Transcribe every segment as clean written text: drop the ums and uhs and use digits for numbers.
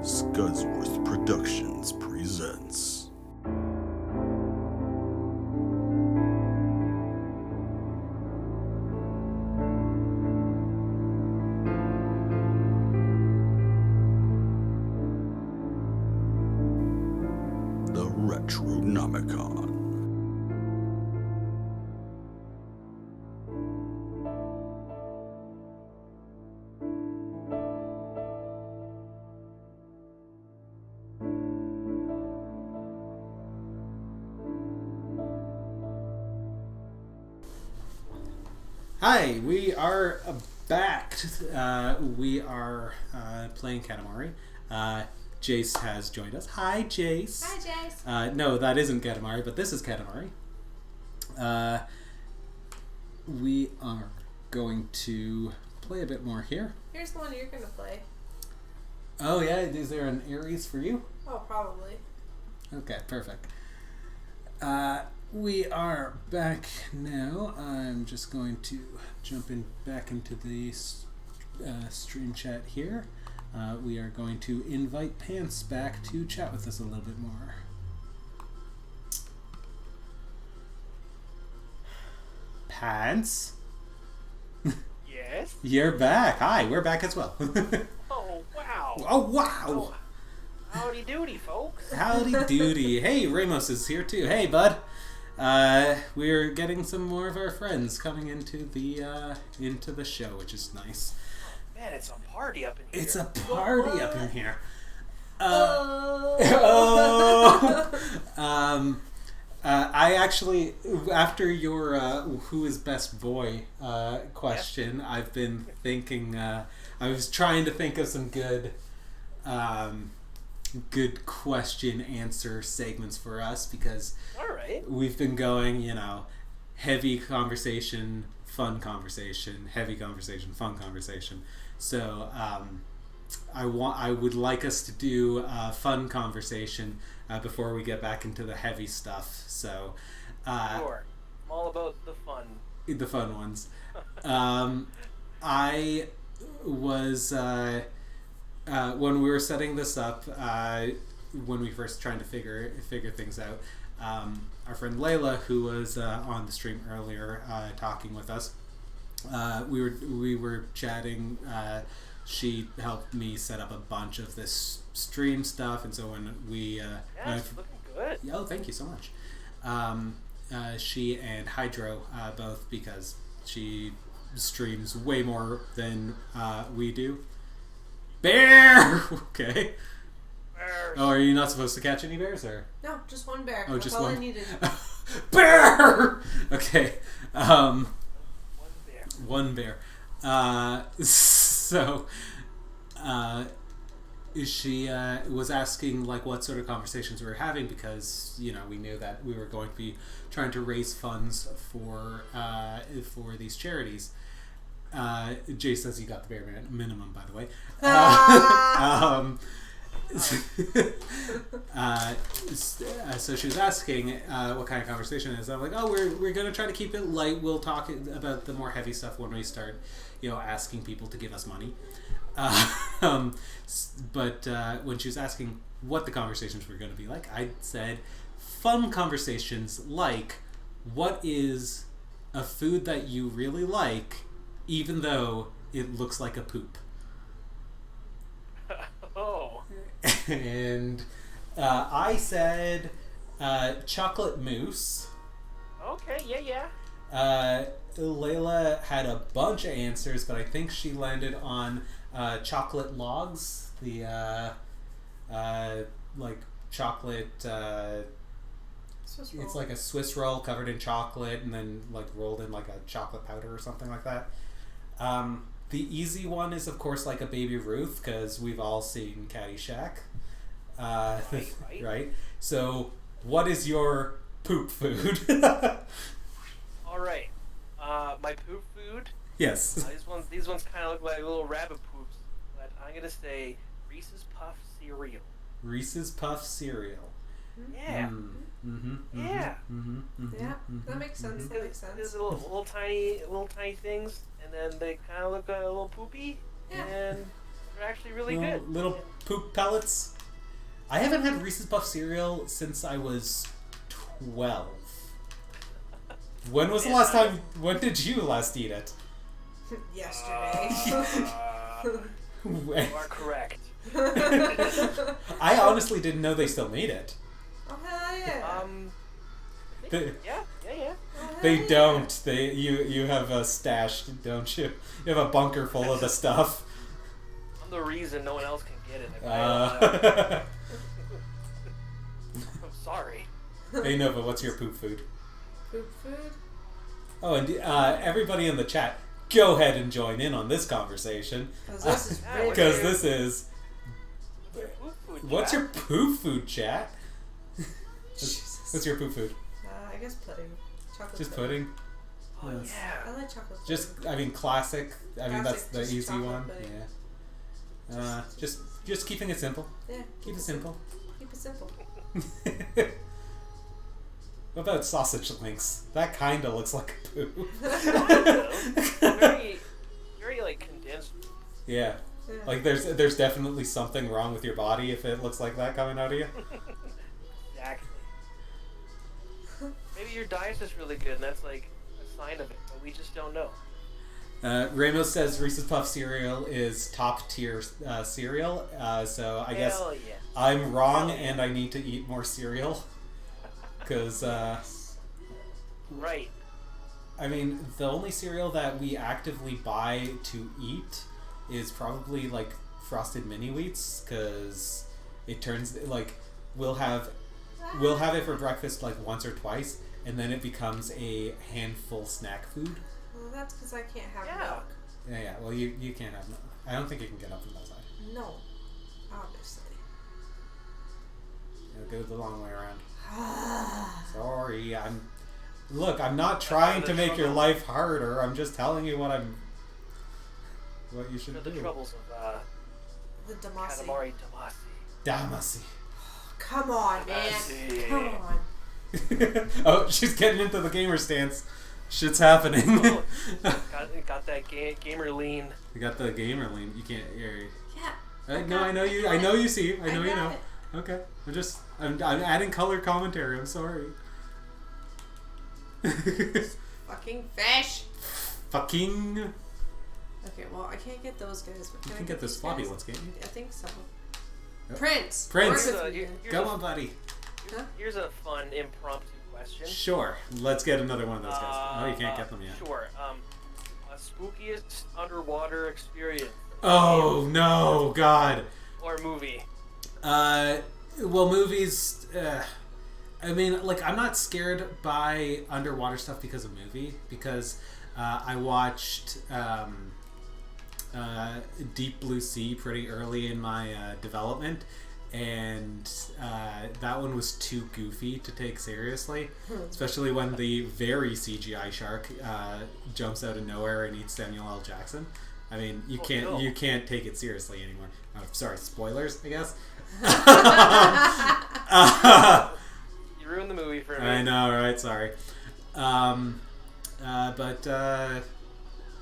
Scudsworth Productions presents the Retronomicon. Hi, we are back. We are playing Katamari. Jace has joined us. Hi, Jace. Hi, Jace. No, that isn't Katamari, but this is Katamari. We are going to play a bit more here. Here's the one you're going to play. Oh, yeah? Is there an Aries for you? Oh, probably. Okay, perfect. We are back now. I'm just going to jump back into the stream chat here. We are going to invite Pants back to chat with us a little bit more. Pants? Yes? You're back. Hi, we're back as well. Oh, wow. Oh, wow. Howdy doody, folks. Howdy doody. Hey, Ramos is here too. Hey, bud. We're getting some more of our friends coming into the show, which is nice. Man, it's a party up in here. It's a party up in here. I actually, after your who is best boy question, I've been thinking. I was trying to think of some good question answer segments for us because we've been going, heavy conversation, fun conversation, heavy conversation, fun conversation. So I would like us to do a fun conversation before we get back into the heavy stuff. So Sure. I'm all about the fun. The fun ones. I was when we were setting this up, when we first trying to figure things out, our friend Layla, who was on the stream earlier, talking with us, we were chatting. She helped me set up a bunch of this stream stuff, and so when we it's looking good. oh, thank you so much. She and Hydro both, because she streams way more than we do. Bear! Okay. Bears. Oh, are you not supposed to catch any bears, or? No, just one bear. Oh, That's just all one. I needed. Bear! Okay. One bear. One bear. So, she was asking what sort of conversations we were having, because we knew that we were going to be trying to raise funds for these charities. Jay says he got the bare minimum, by the way. So she was asking what kind of conversation it is. I'm like, oh, we're going to try to keep it light. We'll talk about the more heavy stuff when we start, asking people to give us money. But when she was asking what the conversations were going to be like, I said fun conversations like, what is a food that you really like, even though it looks like a poop? Oh. And I said chocolate mousse. Okay, yeah. Layla had a bunch of answers, but I think she landed on chocolate logs. The chocolate. Swiss roll. It's like a Swiss roll covered in chocolate and then rolled in a chocolate powder or something like that. The easy one is, of course, a Baby Ruth, because we've all seen Caddyshack. Right? So, what is your poop food? All right. My poop food. Yes. These ones kind of look like little rabbit poops, but I'm gonna say Reese's Puff cereal. Reese's Puff cereal. Yeah. Yeah. Yeah, that makes sense. That makes sense. There's little tiny things, and then they kind of look a little poopy. Yeah. And They're actually really good. Little poop pellets. I haven't had Reese's Puff cereal since I was 12. When was the last time? When did you last eat it? Yesterday. You are correct. I honestly didn't know they still made it. Oh hell yeah. Yeah. Oh, hell They yeah. don't. You have a stash, don't you? You have a bunker full of the stuff. I'm the reason no one else can get it. I'm sorry. Hey Nova, what's your poop food? Poop food? Oh, and everybody in the chat, go ahead and join in on this conversation. Because Because this this is is... What's your poop food, chat? What's your poop food? I guess pudding. Chocolate Just pudding. pudding? Oh, yeah. I like chocolate pudding. Just, I mean, classic. I mean, that's Classic, the just easy chocolate one. pudding. Yeah. Just keeping it simple. Yeah. Keep it simple. Keep it simple. What about sausage links? That kind of looks like a poop. Very like condensed. Yeah. Yeah. Like there's definitely something wrong with your body if it looks like that coming out of you. Exactly. Maybe your diet's just really good, and that's like a sign of it, but we just don't know. Ramos says Reese's Puff cereal is top tier cereal, so I guess Hell yeah. I'm wrong and I need to eat more cereal. Because, Right. I mean, the only cereal that we actively buy to eat is probably like Frosted Mini Wheats, because it turns like we'll have it for breakfast like once or twice, and then it becomes a handful snack food. Well, that's because I can't have Yeah. milk. Yeah. Well, you can't have milk. I don't think you can get up from that side. No. Obviously. It'll go the long way around. Sorry, I'm not trying to make your life harder. I'm just telling you what you should The do. troubles of The Damacy. Katamari Damacy. Damacy. Come on, man. Damacy. Come on. Oh, she's getting into the gamer stance. Shit's happening. Oh, got that gamer lean. You got the gamer lean. You can't. Yeah. No, I know you. I know you see. I know you got know. it. Okay. I'm adding color commentary. I'm sorry. Fucking fish. Fucking. Okay, well, I can't get those guys. But You can can I get those these floppy guys? ones, can't you? I think so. Yep. Prince. Prince. Work with me. Go on, buddy. Huh? Here's a fun impromptu question. Sure. Let's get another one of those guys. Oh, you can't get them yet. Sure. Spookiest underwater experience Oh no, God. or movie? Well, movies. I mean, like, I'm not scared by underwater stuff because of movie. Because I watched Deep Blue Sea pretty early in my development, and that one was too goofy to take seriously. Especially when the very CGI shark jumps out of nowhere and eats Samuel L. Jackson. I mean, you can't take it seriously anymore. Sorry, spoilers, I guess. You ruined the movie for me. I know, right? Sorry. But I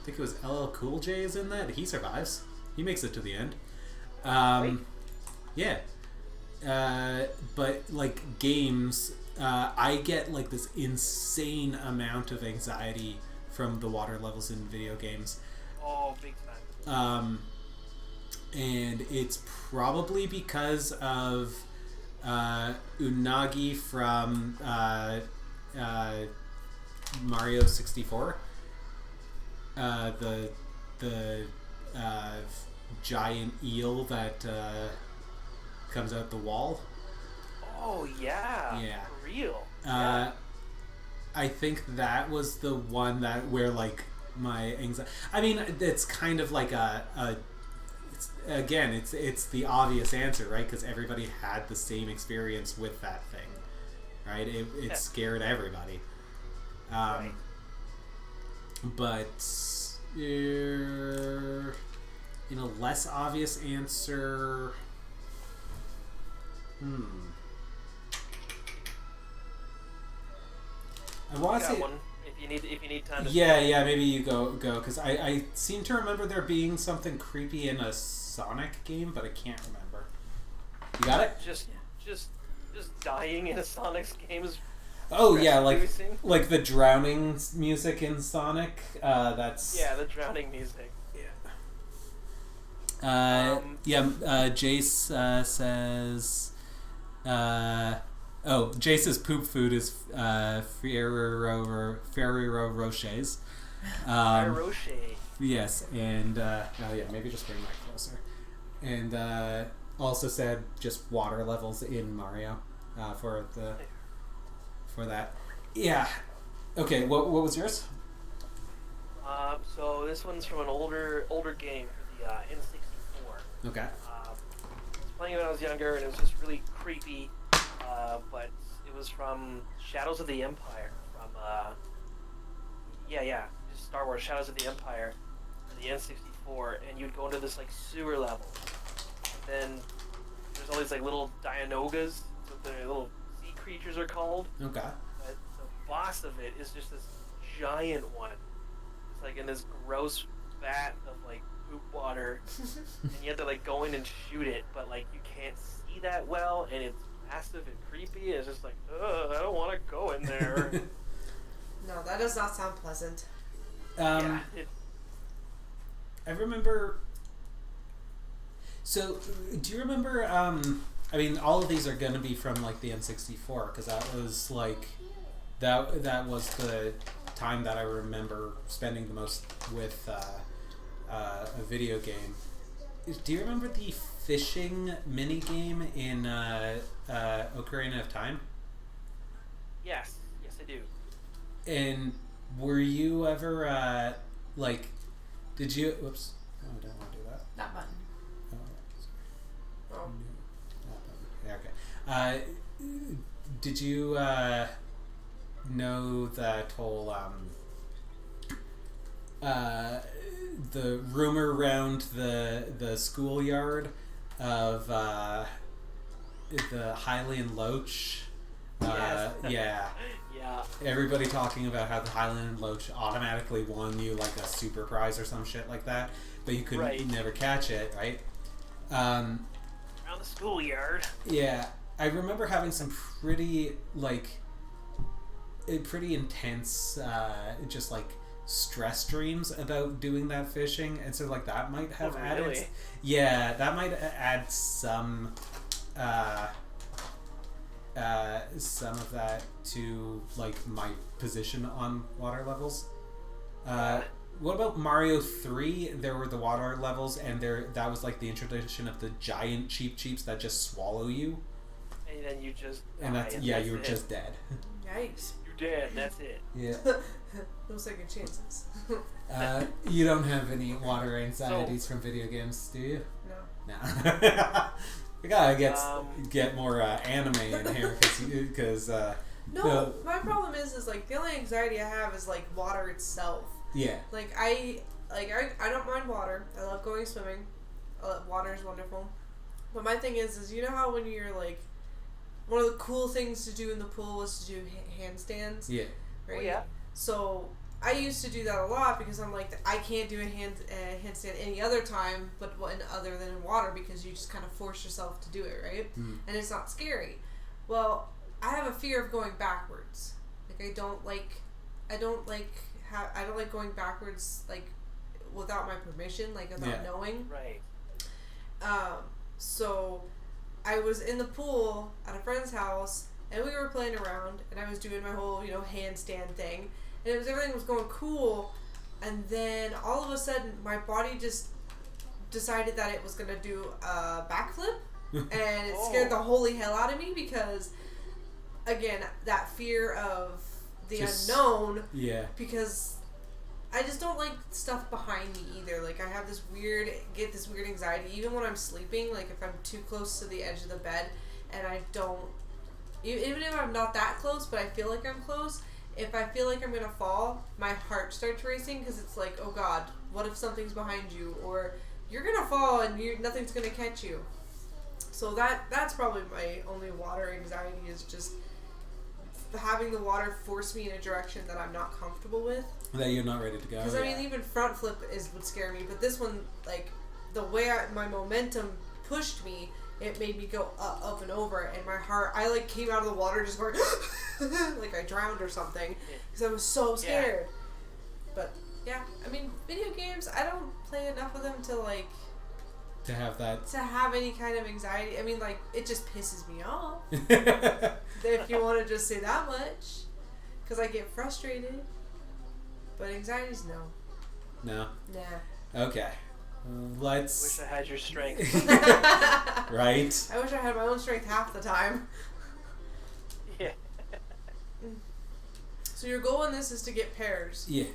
think it was LL Cool J is in that. He survives. He makes it to the end. Yeah. But like games, I get like this insane amount of anxiety from the water levels in video games. Oh, big time. And it's probably because of Unagi from Mario 64. The giant eel that comes out the wall. Oh yeah. Yeah. For real. I think that was the one where like my anxiety. I mean, it's kind of like it's the obvious answer, right? Because everybody had the same experience with that thing, right? It scared everybody. Right. But in a less obvious answer, I want to say One. if you need time to Yeah, maybe you go, because I seem to remember there being something creepy in a Sonic game, but I can't remember. You got it? just dying in a Sonic's game is Oh yeah, producing. like the drowning music in Sonic. That's the drowning music. Jace says. Jace's poop food is Ferrero Rocher's. Rocher. Yes, and maybe just bring that closer. And also said just water levels in Mario for that. Yeah. Okay. What was yours? So this one's from an older game for the N64. Okay. I was playing when I was younger, and it was just really creepy. But it was from Shadows of the Empire. Just Star Wars Shadows of the Empire for the N64, and you'd go into this like sewer level. And then there's all these like little Dianogas, what the little sea creatures are called. Okay. But the boss of it is just this giant one. It's like in this gross vat of like poop water, and you have to like go in and shoot it, but like you can't see that well, and it's massive and creepy. It's just like, ugh, I don't want to go in there. No, that does not sound pleasant. I remember. So, do you remember? I mean, all of these are going to be from like the N64 because that was like that was the time that I remember spending the most with a video game. Do you remember the fishing mini game in Ocarina of Time? Yes, I do. And were you ever did you? Whoops! Oh, I don't want to do that. That button. Oh, Oh. yeah, okay. Did you know that whole the rumor around the schoolyard of the Hylian Loach? Yes. Yeah. Yeah. Everybody talking about how the Hylian Loach automatically won you like a super prize or some shit like that, but you could never catch it, right? Around the schoolyard. Yeah, I remember having some pretty intense, just like stress dreams about doing that fishing, and so like that might have added. Really? Yeah, that might add some of that to like my position on water levels. What about Mario 3? There were the water levels, and that was like the introduction of the giant cheeps that just swallow you. And then you just And die, that's and you're just dead. Yikes. You're dead. That's it. Yeah. No second chances. You don't have any water anxieties from video games, do you? No. No. We gotta get more anime in here because No, my problem is like the only anxiety I have is like water itself. yeah. Like I don't mind water. I love going swimming. Water is wonderful. But my thing is you know how when you're like, one of the cool things to do in the pool was to do handstands. Yeah. Right. Oh, yeah. So I used to do that a lot because I'm like, I can't do a handstand any other time, but other than in water, because you just kind of force yourself to do it, right? Mm. And it's not scary. Well, I have a fear of going backwards. Like I don't like going backwards like without my permission, like without knowing. Right. So I was in the pool at a friend's house, and we were playing around, and I was doing my whole, handstand thing, and everything was going cool, and then all of a sudden, my body just decided that it was gonna do a backflip, and it scared the holy hell out of me because, again, that fear of the unknown. Yeah. Because I just don't like stuff behind me either. Like, I have this weird anxiety, even when I'm sleeping, like, if I'm too close to the edge of the bed, and I don't, even if I'm not that close, but I feel like I'm close, if I feel like I'm gonna fall, my heart starts racing, because it's like, oh god, what if something's behind you, or you're gonna fall and nothing's gonna catch you. So that's probably my only water anxiety, is just having the water force me in a direction that I'm not comfortable with. That you're not ready to go. Because I mean, even front flip would scare me, but this one, like the way my momentum pushed me, it made me go up and over, and my heart, I like came out of the water just going like I drowned or something because I was so scared. But yeah, I mean, video games, I don't play enough of them to like to have any kind of anxiety. I mean, like, it just pisses me off. If you want to just say that much, because I get frustrated. But anxiety's no. No. Nah. Okay. Let's. Wish I had your strength. Right. I wish I had my own strength half the time. Yeah. So your goal in this is to get pairs. Yeah.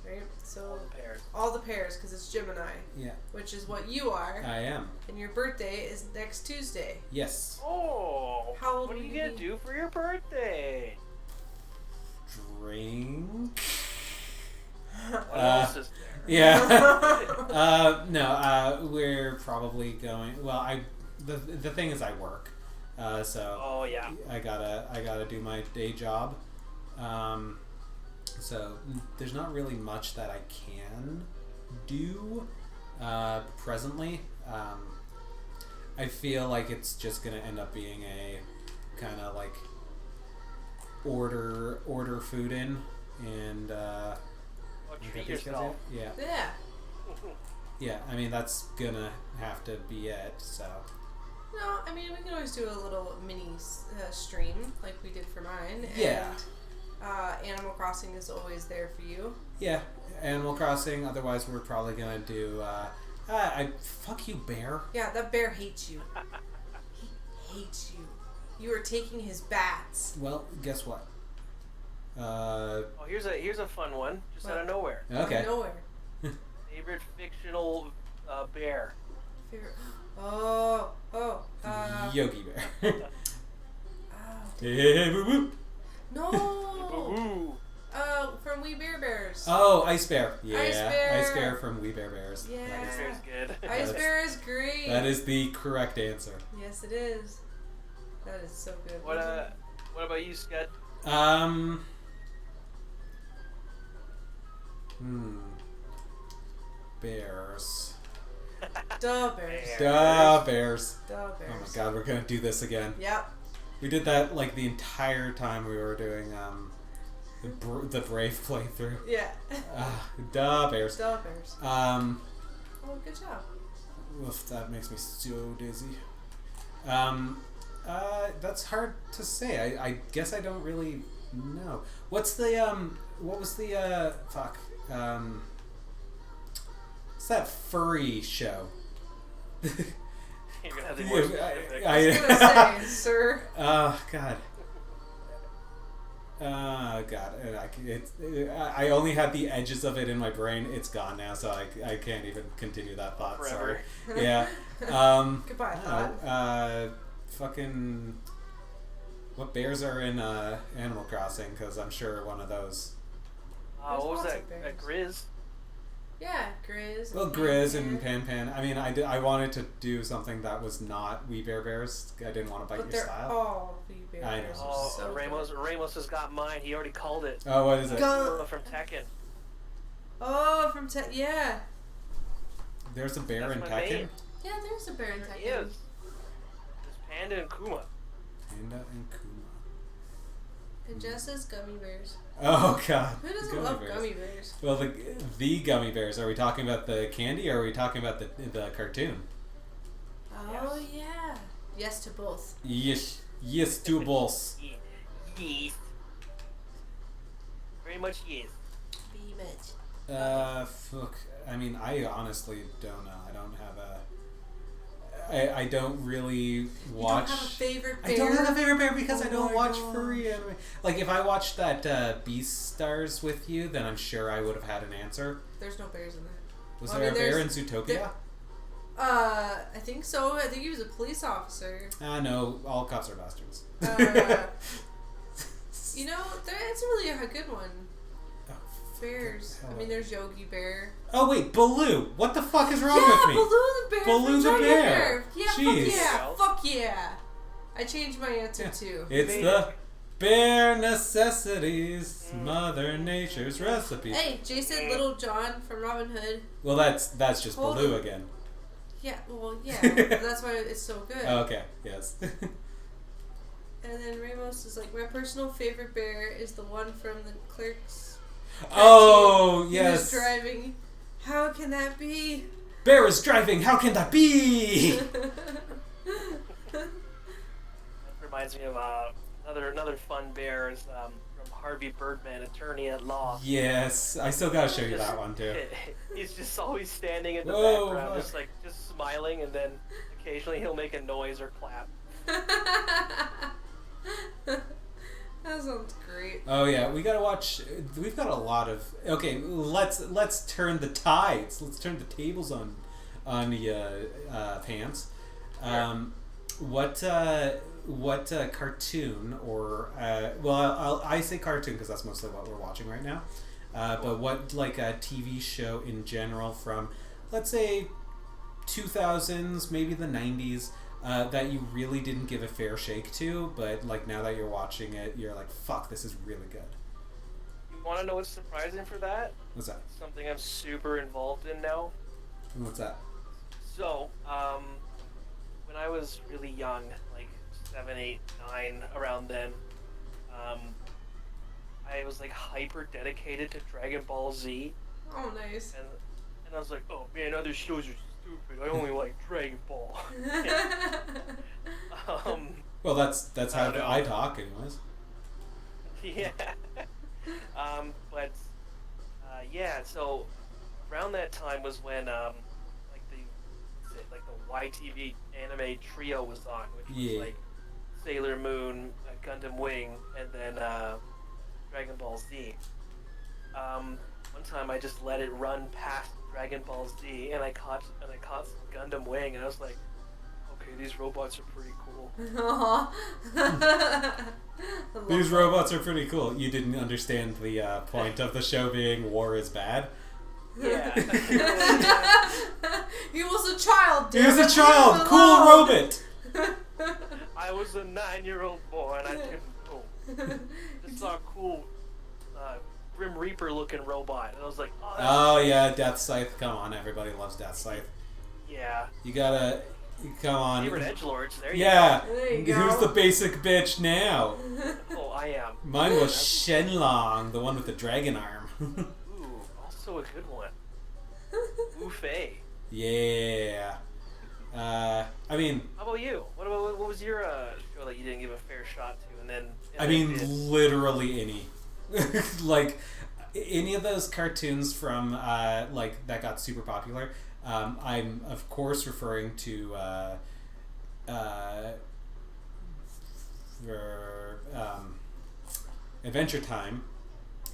Right? So All the pairs. all the pairs, because it's Gemini. Yeah. Which is what you are. I am. And your birthday is next Tuesday. Yes. Oh. How old What are will you you gonna be? do for your birthday? Drink. What else is there? Yeah. No. We're probably going. Well, the thing is, I work. So. Oh yeah. I gotta do my day job. So there's not really much that I can do presently. I feel like it's just gonna end up being a kind of like order food in and Treat get these guys yourself. out. Yeah. Yeah. Yeah. I mean that's gonna have to be it. So. No, I mean, we can always do a little mini stream like we did for mine. Yeah. And Animal Crossing is always there for you. Yeah, Animal Crossing. Otherwise, we're probably gonna do. Fuck you, bear. Yeah, that bear hates you. He hates you. You are taking his bats. Well, guess what? Oh, here's a fun one, just out of nowhere. Okay. Out of nowhere. Favorite fictional bear. Yogi Bear. Oh, Hey, woo woo. no. Ooh. From We Bear Bears. Oh, Ice Bear. Yeah, Ice Bear. from We Bear Bears. Yeah. This bear's good. Ice Bear is great. That is the correct answer. Yes, it is. That is so good. What about you, Scud? Bears. Duh Bears. Duh, Bears. Duh Bears. Oh my God, we're gonna do this again. Yep. We did that like the entire time we were doing the Brave playthrough. Yeah. Duh, Bears. Duh Bears. Oh, Good job. oof, that makes me so dizzy. That's hard to say. I guess I don't really know. What's the what was the fuck? What's that furry show? You're gonna have the more specific. I was gonna say, sir. Oh God. God. I only had the edges of it in my brain. It's gone now, so I can't even continue that thought. Forever. Sorry. Yeah. Goodbye, thought. Fucking. What bears are in Animal Crossing? Because I'm sure one of those. There's What was lots that? of bears. Grizz? Yeah, Grizz. Well, Grizz and Pan. I mean, I wanted to do something that was not We Bear Bears. I didn't want to bite But your they're style. all We Bear I know. Bears. Oh, So Ramos has got mine. He already called it. Oh, what is it? Go- From Tekken. Oh, from yeah. There's a bear That's in my Tekken. main. Yeah, there's a bear in There Tekken. he is. There's Panda and Kuma. Panda and Kuma. And Jess says gummy bears. Oh God. Who doesn't Gummy love bears. gummy bears? Well, the gummy bears. Are we talking about the candy, or are we talking about the cartoon? Oh yeah. Yes to both. Yes, two balls. Yes. Very much yes. Be much. Fuck. I mean, I honestly don't know. I don't have a. I don't really watch. You don't have a favorite bear? I don't have a favorite bear because I Oh don't my watch gosh. furry anime. Like, if I watched that Beastars with you, then I'm sure I would have had an answer. There's no bears in there. Was Well, there I mean, a bear in there's- Zootopia? I think so. I think he was a police officer. No, all cops are bastards. You know, it's really a good one. Oh, Bears. hell I mean, there's Yogi Bear. Oh wait, Baloo! What the fuck is wrong Yeah, with me? Baloo the bear. Baloo from the Yogi bear. Yeah, Jeez. fuck yeah, fuck yeah. I changed my answer too. It's Made the it. Bare necessities, Mother Nature's recipes. Hey, Jason Little John from Robin Hood. Well, that's just Hold Baloo on. again. Yeah, well, yeah. That's why it's so good. Oh, okay, yes. And then Ramos is like, my personal favorite bear is the one from the Clerks. Oh, He yes. was driving. How can that be? Bear is driving. How can that be? That reminds me of another fun bear is from Harvey Birdman, Attorney at Law. Yes, I still gotta show you that one too. He's just always standing in the Whoa, background, fuck. just smiling, and then occasionally he'll make a noise or clap. That sounds great. Oh yeah, we gotta watch. We've got a lot of. Okay, let's turn the tides. Let's turn the tables on the pants. What cartoon or well, I say cartoon because that's mostly what we're watching right now. But what like a TV show in general from, let's say, 2000s, maybe the 90s. That you really didn't give a fair shake to, but like now that you're watching it, you're like, fuck, this is really good. You want to know what's surprising for that? What's that? Something I'm super involved in now. What's that? So, when I was really young, like 7, 8, 9, around then, I was like hyper dedicated to Dragon Ball Z, Oh, nice. and I was like, oh man, other shows are stupid. I only like Dragon Ball. Well, that's how I don't know. I talk, anyways. Yeah. Yeah. So around that time was when like the YTV anime trio was on, which was Yeah. like Sailor Moon, Gundam Wing, and then Dragon Ball Z. One time I just let it run past Dragon Ball Z, and I caught Gundam Wing, and I was like, okay, these robots are pretty cool. Aw. These robots are pretty cool. You didn't understand the point of the show being war is bad. Yeah. He was a child, He was damn a it, child, leave him cool alone. robot. I was a 9-year-old boy, and I didn't know. Just saw a cool Grim Reaper looking robot, and I was like, oh, that's Oh yeah, Death Scythe. Come on, everybody loves Death Scythe. yeah. You gotta come on. Favorite edgelords, there you Yeah, There you who's go. the basic bitch now? go. Oh, I am. Mine was Shenlong, the one with the dragon arm. Ooh, also a good one. Buffet. Yeah. I mean, How about you? What was your show that you didn't give a fair shot to, and then? I mean, literally any. Like, any of those cartoons from, like, that got super popular. I'm, of course, referring to, Adventure Time.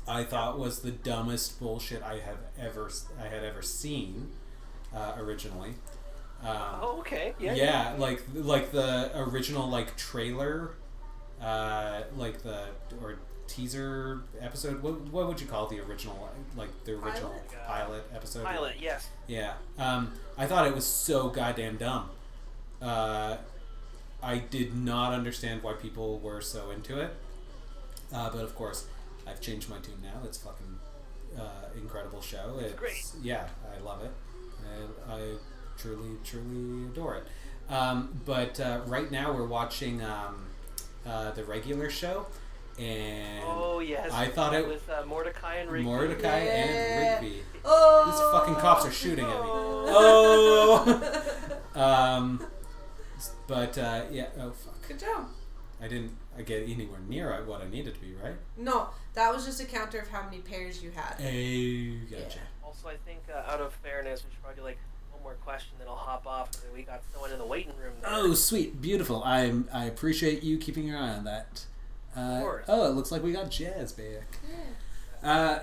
I thought was the dumbest bullshit I had ever seen, originally. Oh, okay. Yeah. Yeah, like the original like trailer, like the or teaser episode. What would you call the original pilot episode? Pilot, yes. Yeah. I thought it was so goddamn dumb. I did not understand why people were so into it. But of course, I've changed my tune now. It's fucking incredible show. It's great. Yeah, I love it. I truly adore it. But right now we're watching the regular show, and Oh yes. I thought it with Mordecai and Rigby. Mordecai Yeah. and Rigby. Oh, These fucking cops are shooting at me. Oh. Oh. But yeah. Oh fuck. Good job. I didn't get anywhere near what I needed to be, right? No, that was just a counter of how many pairs you had. Hey, gotcha. Also, I think out of fairness, we should probably like one more question, then I'll hop off. We got someone in the waiting room there. Oh, sweet, beautiful. I appreciate you keeping your eye on that. Of course. Oh, it looks like we got Jazz back.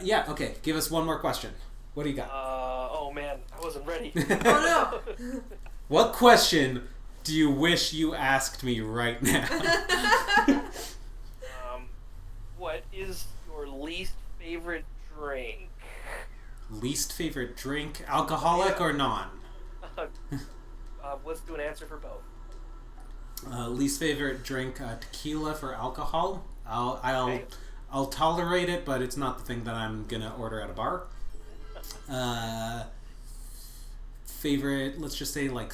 Yeah. Okay. Give us one more question. What do you got? Oh man, I wasn't ready. Oh no. What question do you wish you asked me right now? What is your least favorite drink? Least favorite drink, alcoholic or non? Let's do an answer for both. Least favorite drink, tequila for alcohol. I'll I'll tolerate it, but it's not the thing that I'm gonna order at a bar. Favorite, let's just say like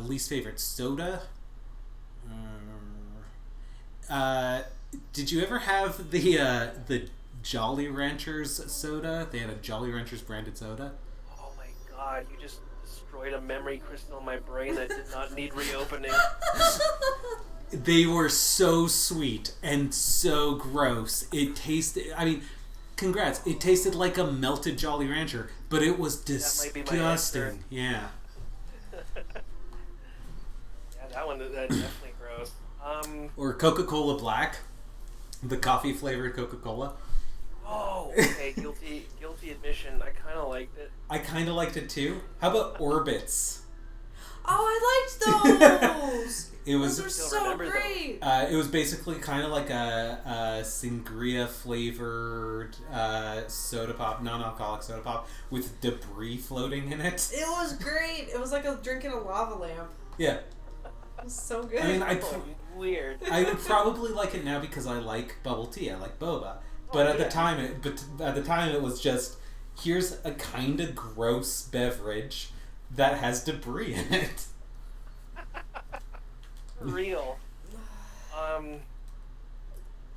least favorite soda. Did you ever have the Jolly Ranchers soda? They had a Jolly Ranchers branded soda. Oh my god, you just destroyed a memory crystal in my brain that did not need reopening. They were so sweet and so gross. It tasted, I mean, congrats. It tasted like a melted Jolly Rancher, but it was disgusting. Yeah. Yeah, that's definitely gross. Or Coca-Cola Black, the coffee flavored Coca-Cola. Oh, okay, guilty admission. I kind of liked it. I kind of liked it too. How about Orbits? Oh, I liked those. Those are so great. It was basically kind of like a sangria flavored soda pop, non-alcoholic soda pop with debris floating in it. It was great. It was like drinking a lava lamp. Yeah. It was so good. I mean, Weird. I would probably like it now because I like bubble tea. I like boba. But at the time, it was just, here's a kind of gross beverage that has debris in it. Real.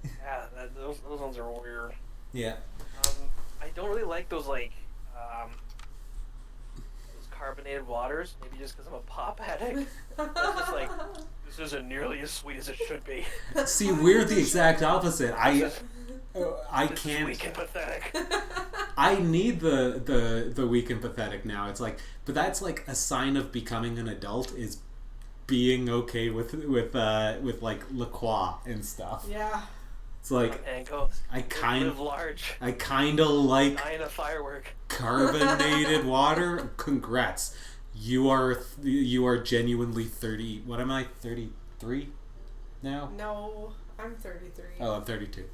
Yeah, those ones are weird. Yeah. I don't really like those those carbonated waters. Maybe just because I'm a pop addict. It's just like, this isn't nearly as sweet as it should be. See, we're the exact opposite. I This can't. is weak and pathetic. I need the weak and pathetic now. It's like, but that's like a sign of becoming an adult is being okay with like La Croix and stuff. Yeah. It's like I kind of large. I kind of like Dying a firework. carbonated water. Congrats, you are genuinely 30. What am I? 33 now? No, I'm 33. Oh, I'm 32.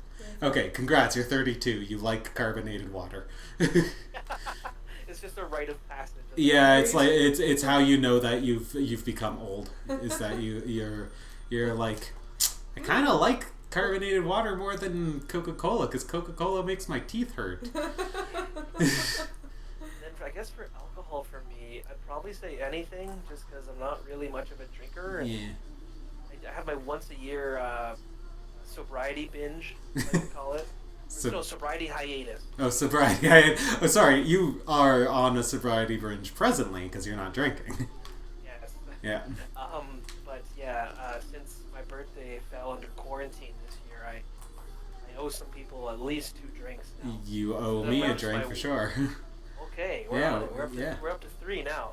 Okay, congrats. You're 32. You like carbonated water. It's just a rite of passage. Yeah, it's like it's how you know that you've become old. Is that you're like, I kind of like carbonated water more than Coca-Cola because Coca-Cola makes my teeth hurt. Then I guess for alcohol, for me, I'd probably say anything, just because I'm not really much of a drinker. And Yeah. I have my once a year sobriety binge, like we call it. Sobriety hiatus. Oh, sobriety. Oh, sorry. You are on a sobriety binge presently because you're not drinking. Yes. Yeah. But yeah, since my birthday fell under quarantine this year, I owe some people at least 2 drinks now. You owe me a drink for sure. Okay, we're up to 3 now.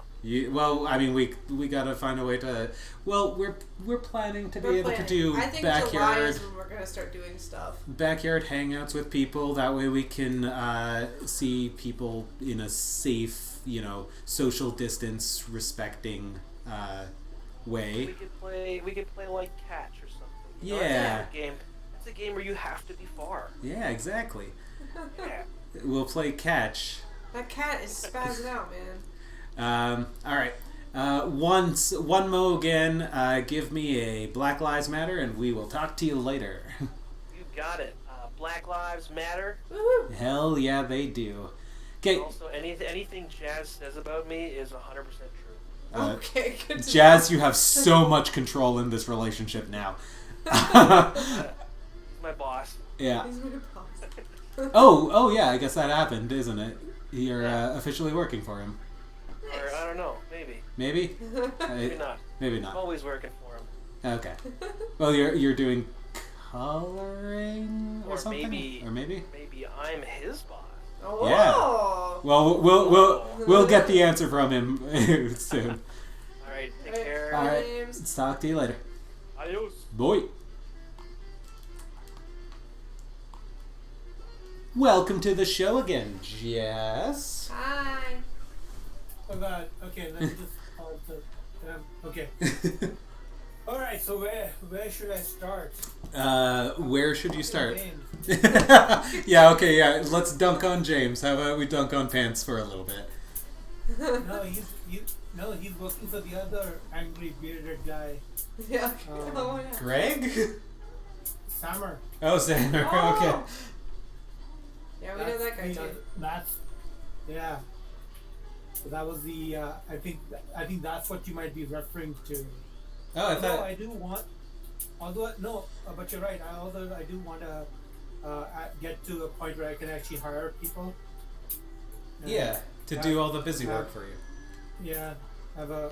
Well, I mean, we gotta find a way to. Well, we're planning to be able to do I think backyard. July is when we're gonna start doing stuff. Backyard hangouts with people. That way, we can see people in a safe, social distance respecting way. We could play like catch or something. Yeah. It's a game where you have to be far. Yeah, exactly. Yeah. We'll play catch. That cat is spazzing out, man. All right. One mo again. Give me a Black Lives Matter, and we will talk to you later. You got it. Black Lives Matter. Woohoo! Hell yeah, they do. Okay. Also, anything Jazz says about me is 100% true. Okay, good to Jazz, know. you have so much control in this relationship now. He's my boss. Yeah. He's my boss. Oh yeah. I guess that happened, isn't it? You're officially working for him. Or, I don't know, maybe. Maybe. Maybe not. Maybe I'm not. always working for him. Okay. Well, you're doing coloring or something, or maybe. Maybe I'm his boss. Oh. Yeah. Well, we'll get the answer from him soon. All right, take care. All right. James. Let's talk to you later. Adios. Boy. Welcome to the show again, Jess. Hi. Oh God. Okay, let's just call the. Okay. All right. So where should I start? Where should you start? James. Yeah. Okay. Yeah. Let's dunk on James. How about we dunk on Pants for a little bit? No, he's working for the other angry bearded guy. Yeah. Oh yeah. Greg? Sammer. Oh, Xander. Oh! Okay. Yeah, we know that guy too. That's yeah. So that was the. I think that's what you might be referring to. Oh, I thought. I do want. But you're right. I do want to get to a point where I can actually hire people. Yeah, to do all the busy work for you. Yeah, have a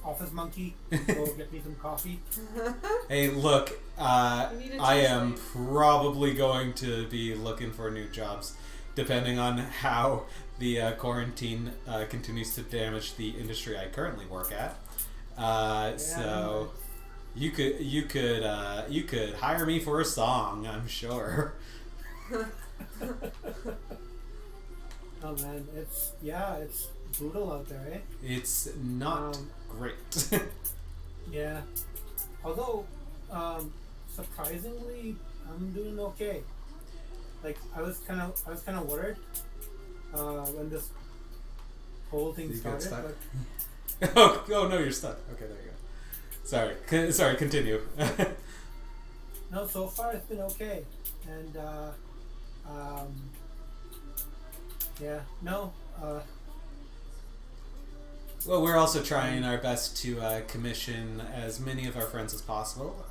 office monkey go get me some coffee. Hey, look, You need a I am Tuesday. probably going to be looking for new jobs, depending on how the quarantine continues to damage the industry I currently work at. So you could hire me for a song, I'm sure. Oh man, it's brutal out there, eh? It's not great. Yeah. Although, surprisingly, I'm doing okay. Like I was kind of worried when this whole thing You got started. stuck? But oh no, you're stuck. Okay, there you go. Sorry, continue. no, so far it's been okay, and yeah, no. Well, we're also trying our best to commission as many of our friends as possible.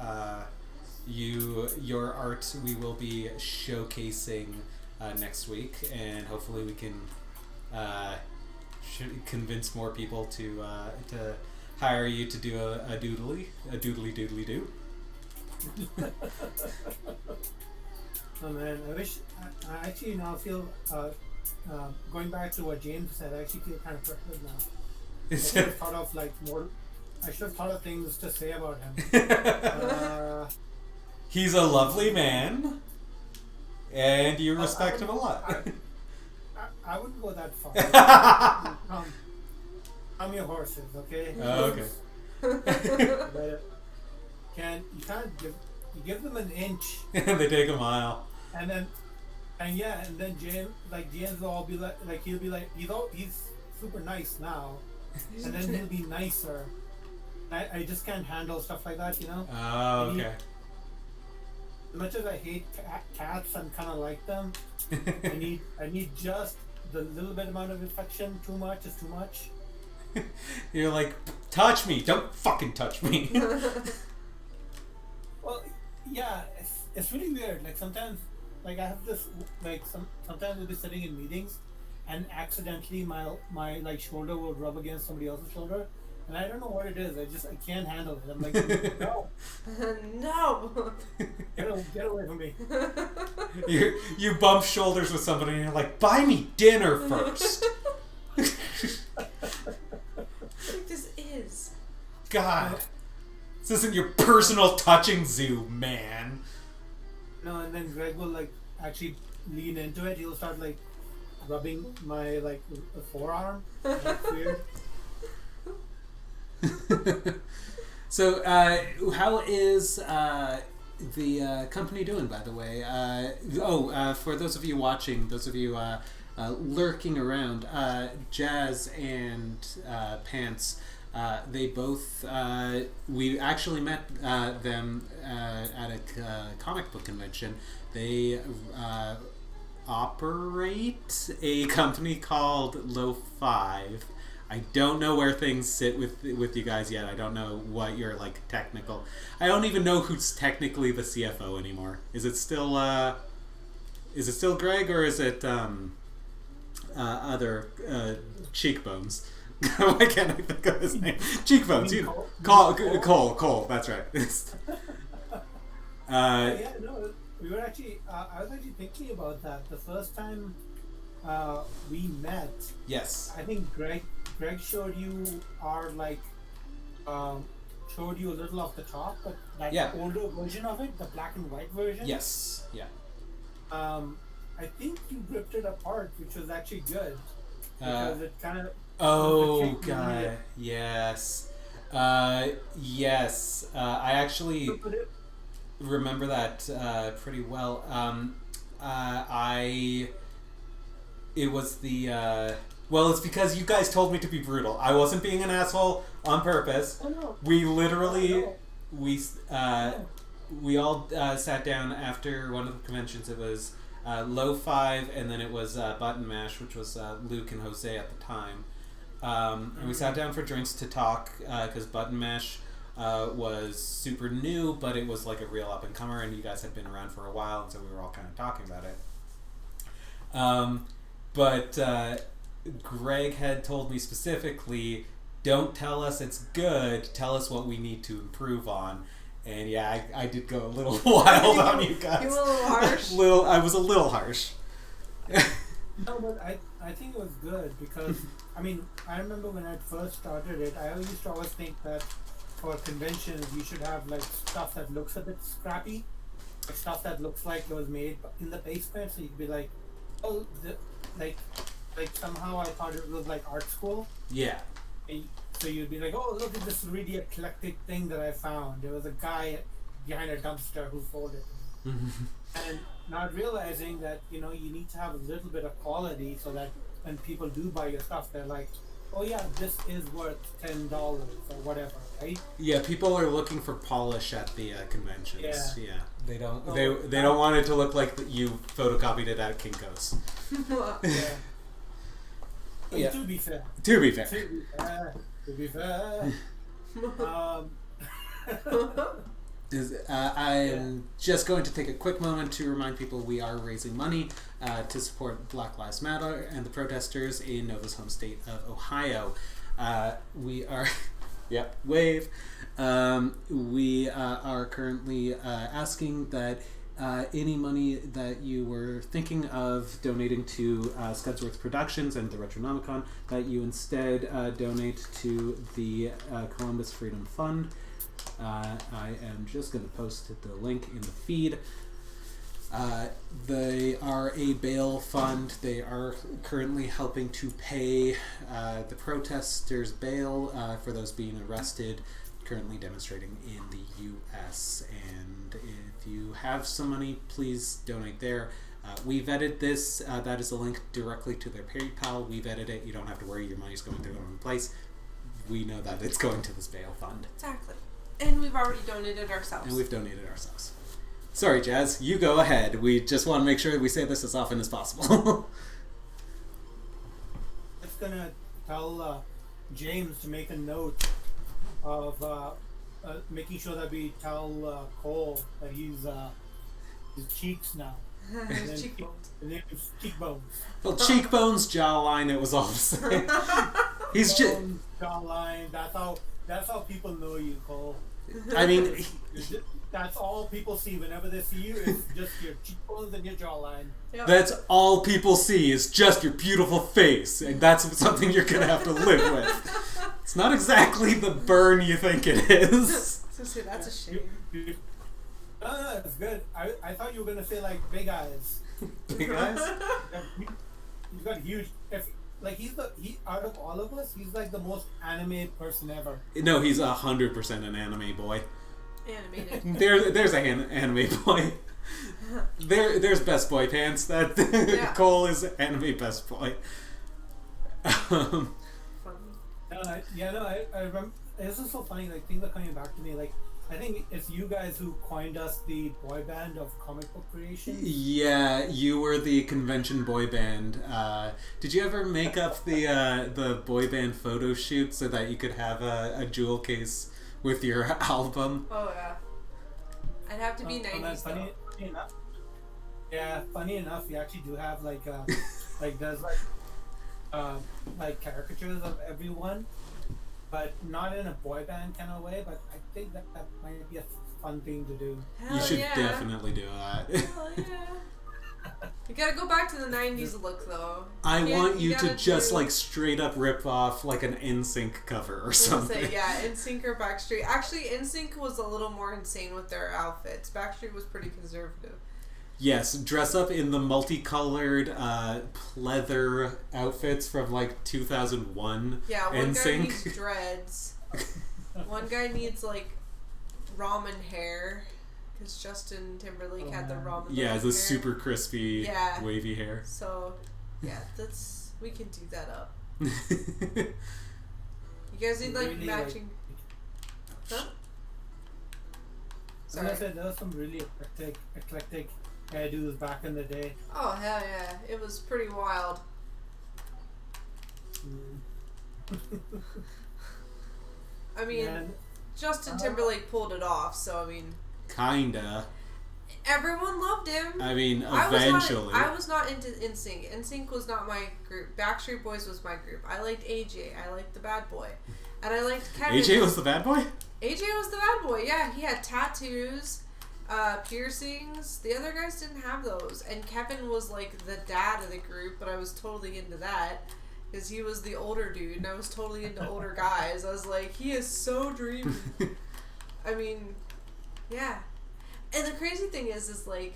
Your art we will be showcasing next week, and hopefully we can convince more people to hire you to do a doodly do. Oh man, I actually now feel going back to what James said. I actually feel kind of pressured now. I should have thought of I should have thought of things to say about him. He's a lovely man, and you respect him a lot. I wouldn't go that far. I'm your horses, okay? Oh, okay. But you can't give them an inch, They take a mile. and then James will all be like he'll be like he's super nice now, and then he'll be nicer. I just can't handle stuff like that, you know. Oh, okay. As much as I hate cats and kind of like them, I need just the little bit amount of affection. Too much is too much. You're like, touch me! Don't fucking touch me! Well, yeah, it's really weird. Like sometimes, like I have this, like sometimes we'll be sitting in meetings, and accidentally my like shoulder will rub against somebody else's shoulder, and I don't know what it is. I can't handle it. I'm like, no, No. get away from me. You bump shoulders with somebody and you're like, buy me dinner first! Like this is. God! This isn't your personal touching zoo, man! No, and then Greg will like actually lean into it. He'll start like rubbing my like forearm. That's weird. So, how is the company doing, by the way? For those of you watching, those of you lurking around, Jazz and Pants, they both, we actually met them at a comic book convention. They operate a company called Low 5. I don't know where things sit with you guys yet. I don't know what your like technical. I don't even know who's technically the CFO anymore. Is it still Greg, or is it other Cheekbones? Why can't I think of his name? Cheekbones. Cole. That's right. Yeah, no, we were actually. I was actually thinking about that the first time we met. Yes. I think Greg showed you our like showed you a little off the top, but that older version of it, the black and white version. Yes. Yeah. I think you ripped it apart, which was actually good because it kind of. Oh god. Yes. Yes. I actually remember that pretty well. It was the well, it's because you guys told me to be brutal. I wasn't being an asshole on purpose. Oh, no. We literally Oh, no. we all sat down after one of the conventions. It was Low Five, and then it was Button Mash, which was Luke and Jose at the time. And we sat down for drinks to talk because Button Mash was super new, but it was like a real up and comer, and you guys had been around for a while, and so we were all kind of talking about it. But Greg had told me specifically, don't tell us it's good, tell us what we need to improve on. And yeah, I did go a little wild on you guys. You were a little harsh? I was a little harsh. No, but I think it was good because, I mean, I remember when I first started it, I used to always think that for conventions you should have like stuff that looks a bit scrappy, like stuff that looks like it was made in the basement, so you could be like, oh, like somehow I thought it was like art school. Yeah. And so you'd be like, oh, look at this really eclectic thing that I found. There was a guy behind a dumpster who sold it. And not realizing that, you know, you need to have a little bit of quality so that when people do buy your stuff, they're like, oh yeah, this is worth $10 or whatever, right? Yeah, people are looking for polish at the conventions. Yeah. They don't they don't want it to look like you photocopied it at Kinko's. Yeah. Yeah. To be fair. To be fair. I'm just going to take a quick moment to remind people we are raising money to support Black Lives Matter and the protesters in Nova's home state of Ohio. We are, yep, wave. We are currently asking that any money that you were thinking of donating to Scudsworth Productions and the Retronomicon, that you instead donate to the Columbus Freedom Fund. I am just going to post the link in the feed. They are a bail fund. They are currently helping to pay the protesters' bail for those being arrested, currently demonstrating in the U.S. And if you have some money, please donate there. We vetted this. That is a link directly to their PayPal. We vetted it. You don't have to worry your money's going to the wrong place. We know that it's going to this bail fund. Exactly. And we've already donated ourselves. And we've donated ourselves. Sorry, Jazz. You go ahead. We just want to make sure we say this as often as possible. Just gonna tell James to make a note of making sure that we tell Cole that he's his cheeks now. His cheekbones. His name is Cheekbones. Well, cheekbones, jawline, it was all the same. He's just... Jawline, that's how people know you, Cole. I mean... That's all people see whenever they see you, is just your cheekbones and your jawline. Yep. That's all people see is just your beautiful face, and that's something you're gonna have to live with. It's not exactly the burn you think it is. That's a shame. No, it's good. I thought you were gonna say like big eyes. Big eyes? He's got huge. He out of all of us, he's like the most anime person ever. No, he's 100% an anime boy. Animated. There's a anime boy. There's best boy pants. That Yeah. Cole is anime best boy. Funny. I remember. This is so funny. Like things are coming back to me. Like I think it's you guys who coined us the boy band of comic book creation. Yeah, you were the convention boy band. Did you ever make up the boy band photo shoot so that you could have a jewel case with your album? Oh yeah. I'd have to be 90s funny though. enough. Yeah, funny enough, we actually do have like there's like caricatures of everyone, but not in a boy band kind of way. But I think that might be a fun thing to do. Hell You should yeah. definitely do that. Hell yeah. You gotta go back to the 90s look though. I Yeah, want you to gotta just do- like straight up rip off like an NSYNC cover or I was gonna something. say, yeah, NSYNC or Backstreet. Actually, NSYNC was a little more insane with their outfits. Backstreet was pretty conservative. Yes, dress up in the multicolored pleather outfits from like 2001. Yeah, one guy NSYNC. needs dreads. One guy needs like ramen hair, because Justin Timberlake had the ramen. Yeah, hair. the super crispy, Yeah. wavy hair. So, yeah, we can do that up. You guys need like Really, matching. Huh? As I said, there were some really eclectic hairdos back in the day. Oh hell yeah, it was pretty wild. I mean, And Justin Timberlake pulled it off, so I mean, Kinda. everyone loved him. I mean, eventually. I was not into NSYNC. NSYNC was not my group. Backstreet Boys was my group. I liked AJ. I liked the bad boy, and I liked Kevin. AJ was the bad boy? AJ was the bad boy. Yeah, he had tattoos, piercings. The other guys didn't have those, and Kevin was like the dad of the group. But I was totally into that. Because he was the older dude, and I was totally into older guys. I was like, he is so dreamy. I mean, yeah. And the crazy thing is like,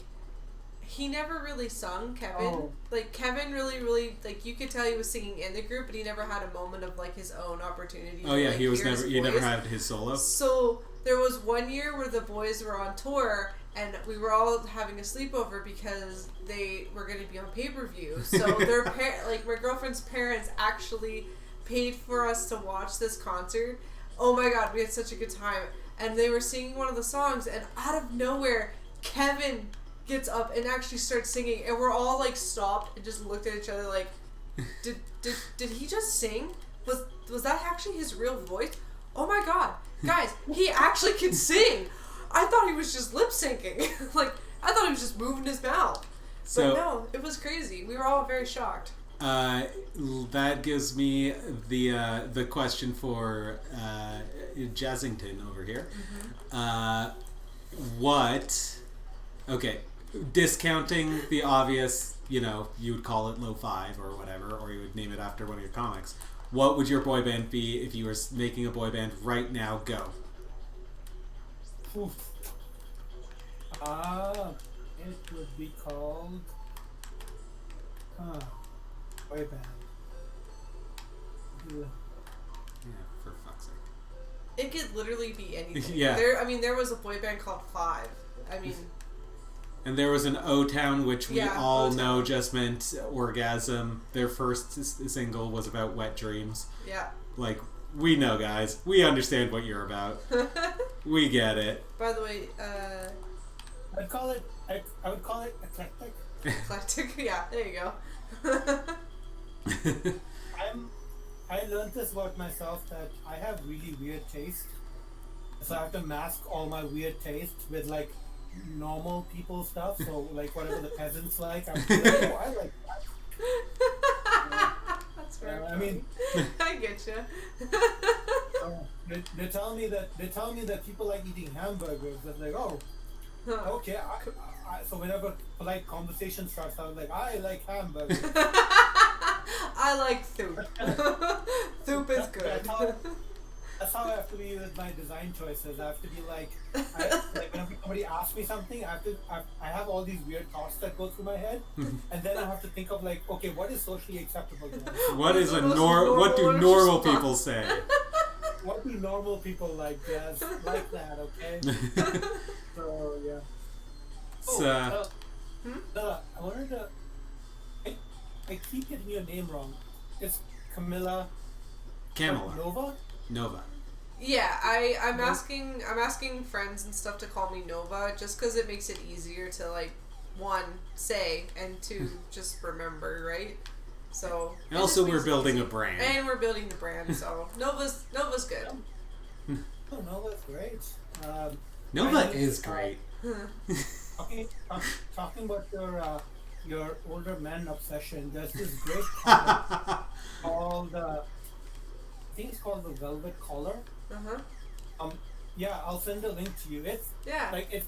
he never really sung, Kevin. Oh. Like, Kevin really, like, you could tell he was singing in the group, but he never had a moment of, like, his own opportunity. Oh to, yeah, like, he hear never his voice. had his solo. So, there was one year where the boys were on tour, and we were all having a sleepover because they were going to be on pay-per-view. So their like my girlfriend's parents actually paid for us to watch this concert. Oh my god, we had such a good time. And they were singing one of the songs, and out of nowhere, Kevin gets up and actually starts singing, and we're all like stopped and just looked at each other like, did he just sing? Was that actually his real voice? Oh my god, guys, he actually can sing. I thought he was just lip syncing. Like, I thought he was just moving his mouth. So, but no, it was crazy. We were all very shocked. That gives me the question for Jazzington over here. Okay, discounting the obvious, you would call it Lo-Fi or whatever, or you would name it after one of your comics. What would your boy band be if you were making a boy band right now? Go. Oof. It would be called boy band. Yeah, for fuck's sake. It could literally be anything. Yeah. There was a boy band called Five. I mean... And there was an O-Town, which we all O-Town. know just meant orgasm. Their first single was about wet dreams. Yeah. Like, we know, guys. We understand what you're about. We get it. By the way, I would call it eclectic. eclectic. Yeah, there you go. I learned this about myself, that I have really weird taste. So I have to mask all my weird taste with like normal people stuff. So like whatever the peasants like, I'm like, oh, I like that. That's very I mean, I get you. they tell me that people like eating hamburgers. They're like, oh, okay. So whenever polite conversation starts, I was like, I like hamburgers. I like soup. Soup is good. That's how I have to be with my design choices. I have to be like whenever somebody asks me something, I have all these weird thoughts that go through my head, and then I have to think of like, okay, what is socially acceptable? What do normal people say? What do normal people like? Yes, like that. Okay. So yeah. I wanted to. I keep getting your name wrong. It's Camilla Nova. Yeah, I'm asking friends and stuff to call me Nova just because it makes it easier to like one say and two just remember, right? So And also, we're building a brand. and we're building the brand, so Nova's good. Oh, Nova's great. Nova is great. Talking about your older men obsession, there's this great comic called I think it's called The Velvet Collar. Yeah, I'll send a link to you. It's like it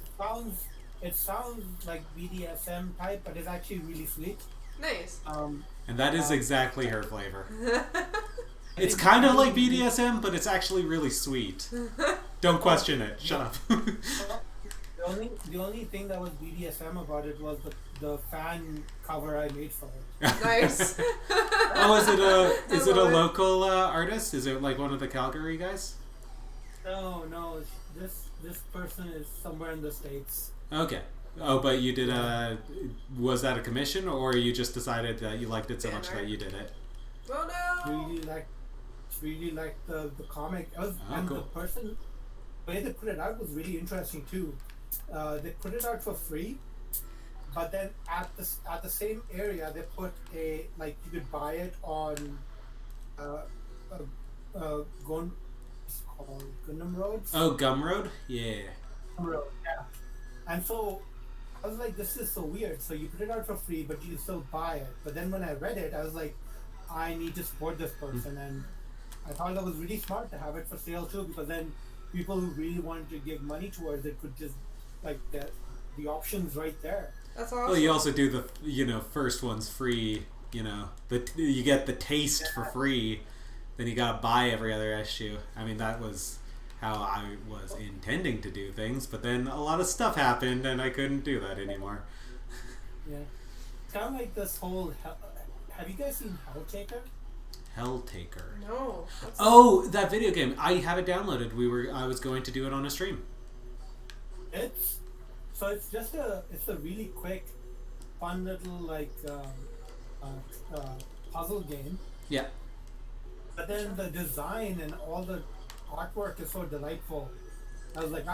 sounds like BDSM type, but it's actually really sweet. Nice. And that is exactly her flavor. It's kind of like BDSM, but it's actually really sweet. Don't question it. Shut up. The only thing that was BDSM about it was the fan cover I made for it. Nice. Oh, is it a local artist? Is it like one of the Calgary guys? No. This person is somewhere in the States. Okay. Oh, but you did was that a commission, or you just decided that you liked it so much that you did it? Oh no. Really liked the comic. And cool. the person, the way they put it out was really interesting too. they put it out for free, but then at the same area they put a like you could buy it on Gundam Roads. Oh, Gumroad? Yeah. Road, yeah. And so I was like, this is so weird. So you put it out for free, but you still buy it. But then when I read it, I was like, I need to support this person, and I thought that was really smart to have it for sale too, because then people who really wanted to give money towards it could just like the options right there. That's awesome. Well, you also do the first one's free. You get the taste for free. Then you gotta buy every other issue. I mean, that was how I was intending to do things, but then a lot of stuff happened and I couldn't do that anymore. Yeah, it's kind of like this whole. Have you guys seen Helltaker? Helltaker. No. Oh, that video game. I have it downloaded. I was going to do it on a stream. It's just a really quick, fun little like puzzle game. Yeah. But then the design and all the artwork is so delightful. I was like,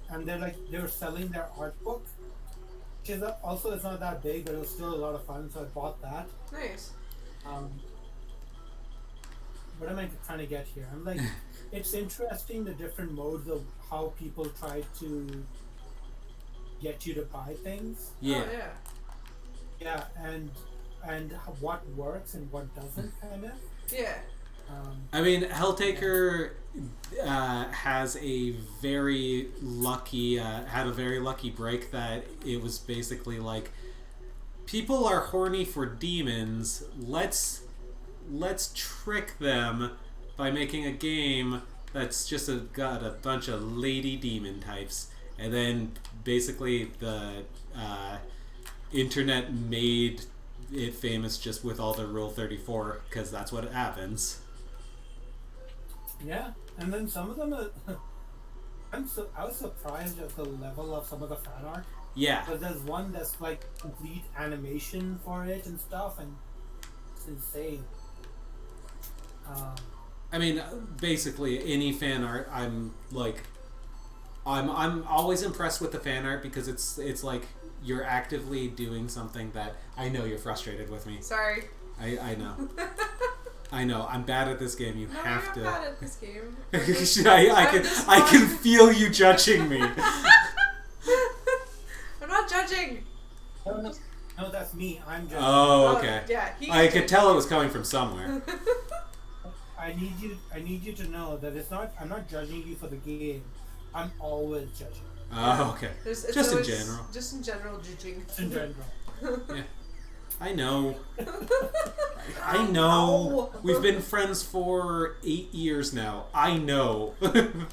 and they were selling their art book, which is also it's not that big, but it was still a lot of fun. So I bought that. Nice. What am I trying to get here? I'm like, it's interesting the different modes of how people try to get you to buy things. Yeah. Oh, yeah. Yeah, and what works and what doesn't, kind of. Yeah. I mean, Helltaker has a very lucky had a very lucky break that it was basically like, people are horny for demons. Let's trick them by making a game that's just got a bunch of lady demon types, and then basically the internet made it famous just with all the Rule 34, because that's what happens. Yeah, and then some of them I was surprised at the level of some of the fan art. Yeah. But there's one that's like complete animation for it and stuff, and it's insane. I mean, basically any fan art, I'm always impressed with the fan art, because it's like you're actively doing something that I know you're frustrated with me. Sorry. I know. I know. I'm bad at this game. You No, have you're to. not bad at this game. I can feel you judging me. I'm not judging. No, that's me. I'm just. Oh, okay. Yeah, I could tell it was coming from somewhere. I need you to know that it's not. I'm not judging you for the game. I'm always judging. Oh, okay. It's Just in always- general. Just in general judging. In general. Yeah. I know. I know. We've been friends for 8 years now. I know.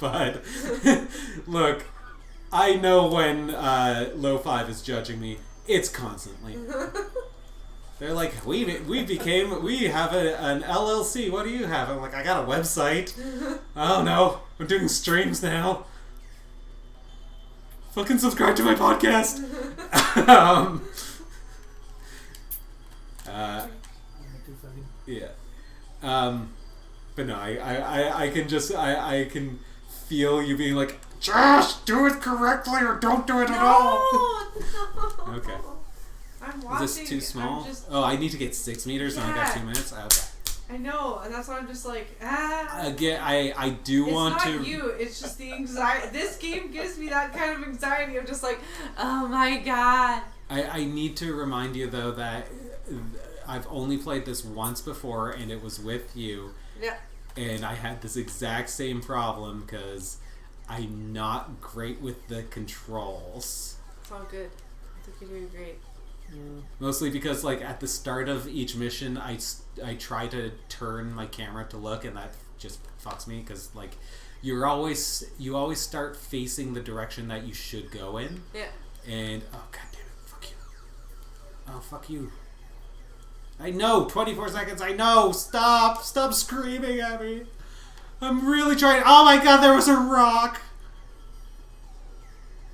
But look, I know when Low 5 is judging me. It's constantly. They're like, we have an LLC. What do you have? I'm like, I got a website. Oh no, I'm doing streams now. Fucking subscribe to my podcast. Yeah. But no, I can just I can feel you being like, Josh, do it correctly or don't do it at all. No. Okay. I'm watching. Is this too small? I'm just, Oh, I need to get 6 meters and I got Yeah. 2 minutes? Okay. I know, and that's why I'm just like, Again, I do It's want not to. you. It's just the anxiety. This game gives me that kind of anxiety. I'm just like, oh my god. I need to remind you though that I've only played this once before, and it was with you. Yeah. And I had this exact same problem because I'm not great with the controls. It's all good. I think you're doing great. Mostly because, like, at the start of each mission, I try to turn my camera to look, and that just fucks me because, like, you always start facing the direction that you should go in. Yeah. And oh god damn it, fuck you. Oh fuck you. I know, 24 seconds. I know. Stop screaming at me. I'm really trying. Oh my god, there was a rock.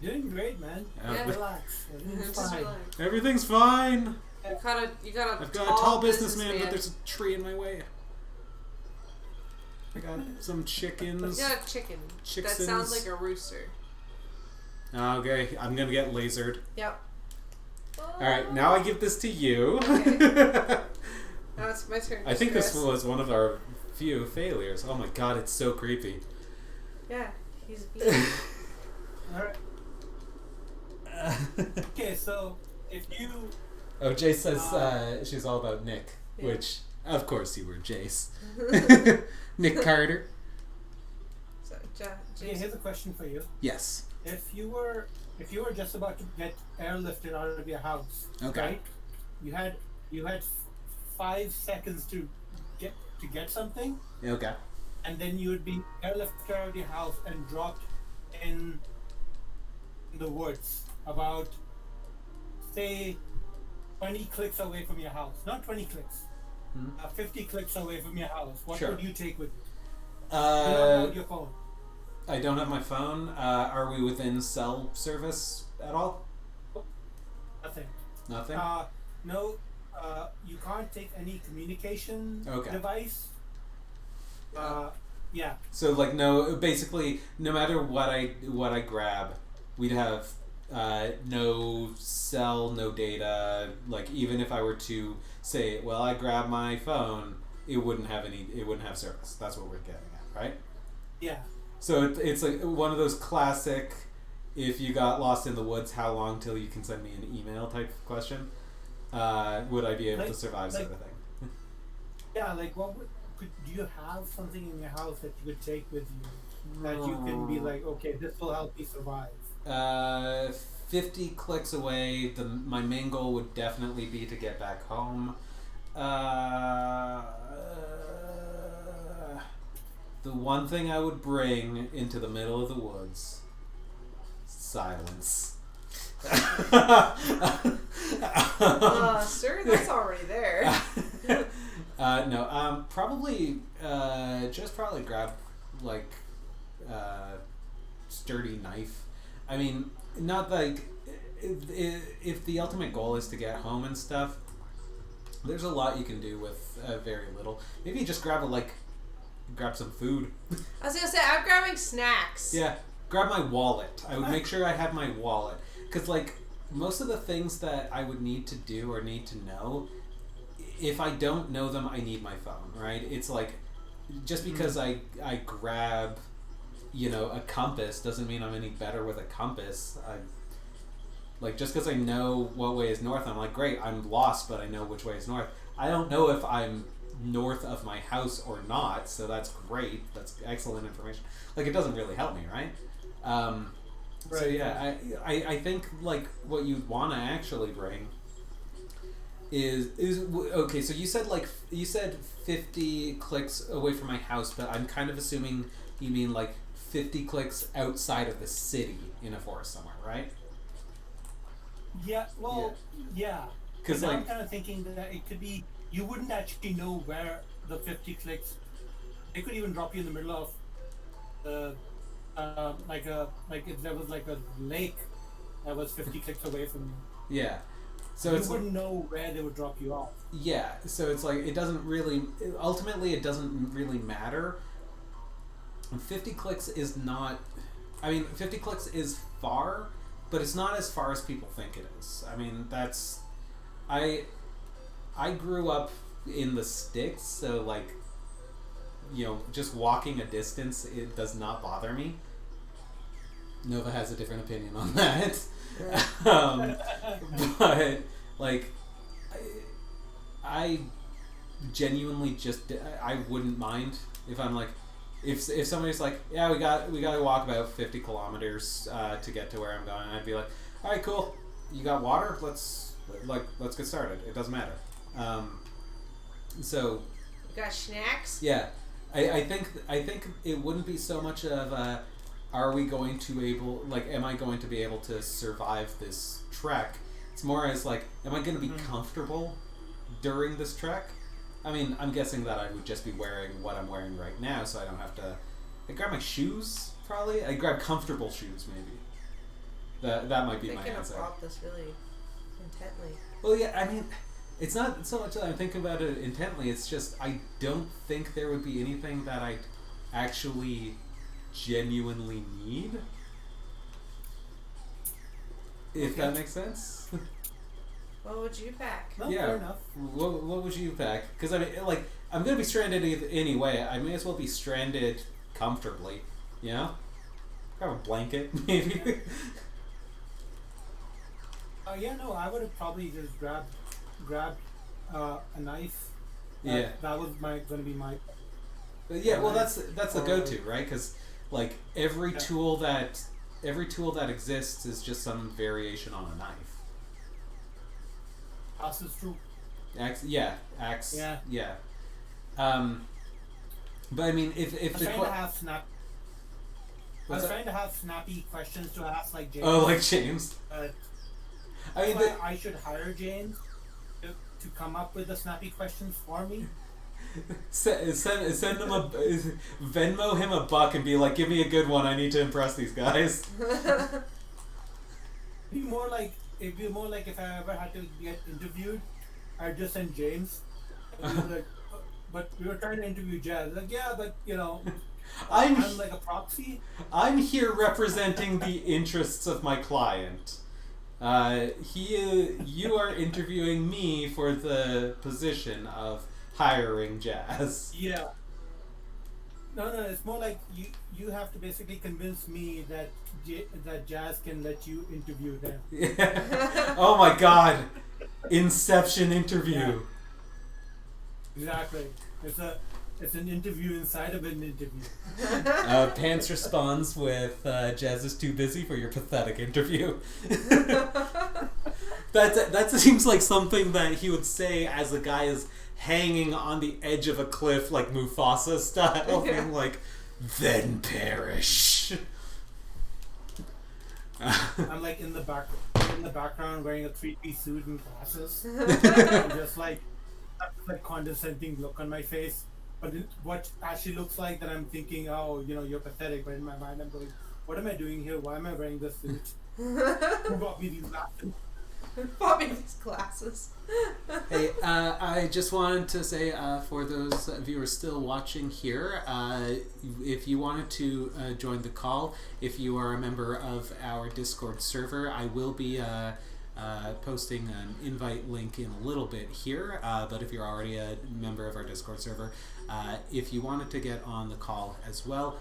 Doing great, man. Yeah. Relax. Everything's Just fine. relax. Everything's fine. You got a I've got a tall businessman, but there's a tree in my way. I got some chickens. You got a chicken. Chicksons. That sounds like a rooster. Okay, I'm gonna get lasered. Yep. Alright, now I give this to you. Okay. Now it's my turn. I think this Chris. was one of our few failures. Oh my god, it's so creepy. Yeah, he's being. Alright. Okay, so if you Oh, Jace says she's all about Nick, Yeah. which, of course, you were Jace. Nick Carter. So, okay, Jason. here's a question for you. Yes. If you were just about to get airlifted out of your house, Okay. right? You had 5 seconds to get something, Okay. and then you would be airlifted out of your house and dropped in the woods about, say, 20 clicks away from your house. Not 20 clicks. 50 clicks away from your house. What Sure. would you take with you? You don't have your phone. I don't have my phone. Are we within cell service at all? Nothing. Nothing? No. You can't take any communication Okay. device. Yeah. So, like, no, basically, no matter what I grab, we'd have no cell, no data. Like, even if I were to say, well, I grab my phone, it wouldn't have service. That's what we're getting at, right? Yeah. So it's like one of those classic, if you got lost in the woods, how long till you can send me an email type of question. Would I be able to survive sort of thing? Yeah. Like, do you have something in your house that you could take with you that you can be like, okay, this will help me survive? 50 clicks away. My main goal would definitely be to get back home. The one thing I would bring into the middle of the woods, silence. Sir, that's already there. No, probably just grab like sturdy knife. I mean, not like if the ultimate goal is to get home and stuff. There's a lot you can do with very little. Maybe just grab some food. I was gonna say, I'm grabbing snacks. Yeah, grab my wallet. I would make sure I have my wallet. Because, like, most of the things that I would need to do or need to know, if I don't know them, I need my phone, right? It's like, just because I grab, a compass doesn't mean I'm any better with a compass. Just because I know what way is north, I'm like, great, I'm lost, but I know which way is north. I don't know if I'm north of my house or not, so that's great. That's excellent information. Like, it doesn't really help me, right? So yeah, I think like what you'd want to actually bring is okay. So you said 50 clicks away from my house, but I'm kind of assuming you mean like 50 clicks outside of the city in a forest somewhere, right? Yeah. Well, yeah. 'Cause, But like- I'm kind of thinking that it could be you wouldn't actually know where the 50 clicks. They could even drop you in the middle of like if there was like a lake that was 50 clicks away from you. Yeah. So You it's wouldn't know where they would drop you off. yeah. So it's like it doesn't really. Ultimately, it doesn't really matter. 50 clicks is not. I mean, 50 clicks is far, but it's not as far as people think it is. I mean, that's. I grew up in the sticks, so like. Just walking a distance, it does not bother me. Nova has a different opinion on that. But, like, I genuinely I wouldn't mind if I'm like, if somebody's like, yeah, we got to walk about 50 kilometers to get to where I'm going, I'd be like, all right, cool. You got water? Let's get started. It doesn't matter. So. You got snacks? Yeah. I think it wouldn't be so much of am I going to be able to survive this trek? It's more as like, am I going to be comfortable during this trek? I mean, I'm guessing that I would just be wearing what I'm wearing right now, so I don't have to. I grab my shoes probably. I grab comfortable shoes maybe. That might be my Thinking answer. about this really intently. Well, yeah, I mean. It's not so much that I'm thinking about it intently, it's just I don't think there would be anything that I actually genuinely need. If that makes sense. What would you pack? No, Yeah. fair enough. What would you pack? Because I mean, like, I'm gonna be stranded anyway. I may as well be stranded comfortably. You know, grab a blanket, maybe. Yeah, no, I would have probably just grabbed a knife. Yeah. That was gonna be my. But yeah, well, that's the go-to, right? Because like every Yeah. tool that exists is just some variation on a knife. Axe is true. Axe. Yeah. But I mean, if I was the trying to have snap. I What's was that? trying to have snappy questions to ask like James. Oh, like James. I mean, Why I should hire James to come up with the snappy questions for me. send him Venmo him $1 and be like, give me a good one. I need to impress these guys. It'd be more like if I ever had to get interviewed, I'd just send James. And he'd be like, but we were trying to interview Jazz. Like, yeah, but you know, I'm I'm like a proxy. I'm here representing the interests of my client. You are interviewing me for the position of hiring Jazz. Yeah. No, it's more like you have to basically convince me that that Jazz can let you interview them. Yeah. Oh my God! Inception interview. Yeah. Exactly. It's an interview inside of an interview. Pants responds with, Jazz is too busy for your pathetic interview. That seems like something that he would say as a guy is hanging on the edge of a cliff, like Mufasa style, Yeah. being like, then perish. I'm like in the background wearing a 3-piece suit and glasses. And just like condescending look on my face. But what actually looks like that I'm thinking, oh, you know, you're pathetic. But in my mind, I'm going, what am I doing here? Why am I wearing this suit? Who bought me these glasses? Bought me these glasses. Hey, I just wanted to say, for those viewers still watching here, if you wanted to join the call, if you are a member of our Discord server, I will be posting an invite link in a little bit here, but if you're already a member of our Discord server, if you wanted to get on the call as well,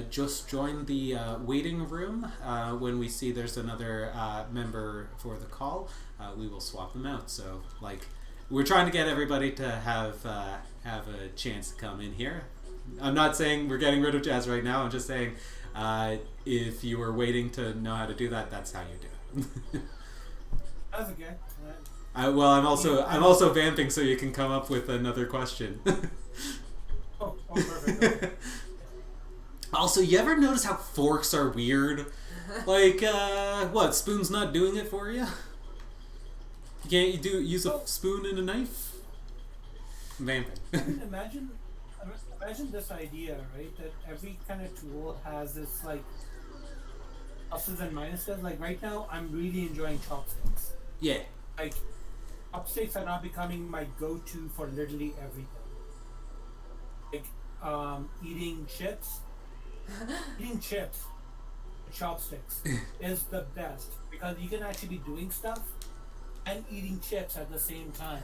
just join the waiting room. When we see there's another member for the call, we will swap them out. So, like, we're trying to get everybody to have a chance to come in here. I'm not saying we're getting rid of Jazz right now. I'm just saying, if you were waiting to know how to do that, that's how you do it. That's okay. Well, I'm also vamping, so you can come up with another question. Oh, perfect. Okay. Also, you ever notice how forks are weird? Like, what? Spoon's not doing it for you? You can't use a spoon and a knife? Vamping. Imagine this idea, right? That every kind of tool has this like pluses and minuses. Like right now, I'm really enjoying chopsticks. Yeah. Like chopsticks are now becoming my go-to for literally everything. Like eating chips. Eating chips, chopsticks is the best because you can actually be doing stuff and eating chips at the same time.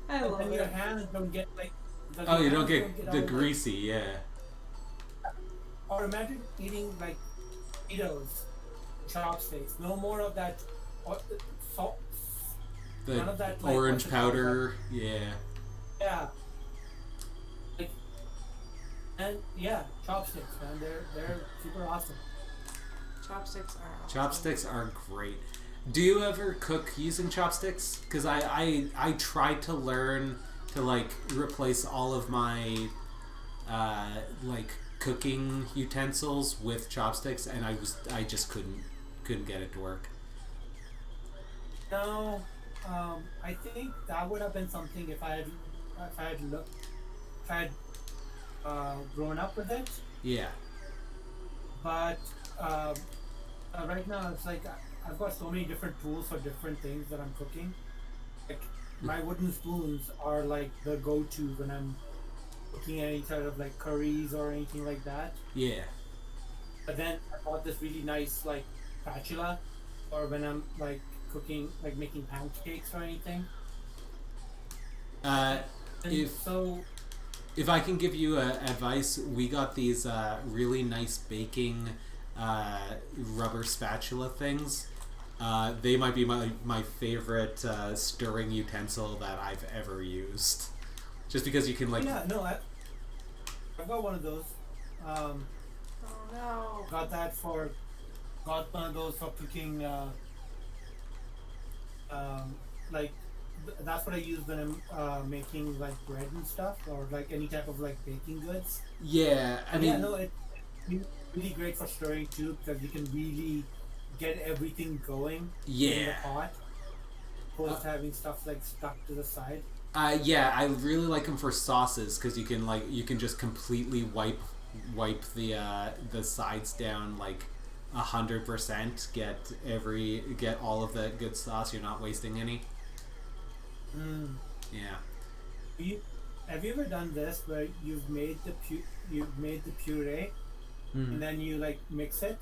I love And your it. hands don't get like. Oh, you your don't hands get all, the like- greasy, yeah. Or imagine eating like Cheetos, chopsticks. No more of that salt. The None of that, like, orange what's it called? powder, yeah. Yeah. Like, and yeah, chopsticks, man. They're super awesome. Chopsticks are awesome. Chopsticks are great. Do you ever cook using chopsticks? Because I tried to learn to like replace all of my like cooking utensils with chopsticks, and I just couldn't get it to work. No, I think that would have been something if I had grown up with it. Yeah. But right now it's like I've got so many different tools for different things that I'm cooking. Like my wooden spoons are like the go-to when I'm cooking any sort of like curries or anything like that. Yeah. But then I bought this really nice like spatula, or when I'm like cooking, like making pancakes or anything. Uh, And if so, if I can give you advice, we got these really nice baking rubber spatula things. They might be my favorite stirring utensil that I've ever used. Just because you can like yeah, no, I've got one of those. Um, Oh no. got one of those for cooking. Um, like that's what I use when I'm making like bread and stuff, or like any type of like baking goods. yeah. I And mean, yeah, no, it's really great for stirring too, because you can really get everything going in the yeah. pot, opposed to having stuff like stuck to the side. Yeah, I really like them for sauces because you can just completely wipe the sides down like 100%. Get all of the good sauce. You're not wasting any. Mm. Yeah. Have you ever done this where you've made the puree and then you like mix it,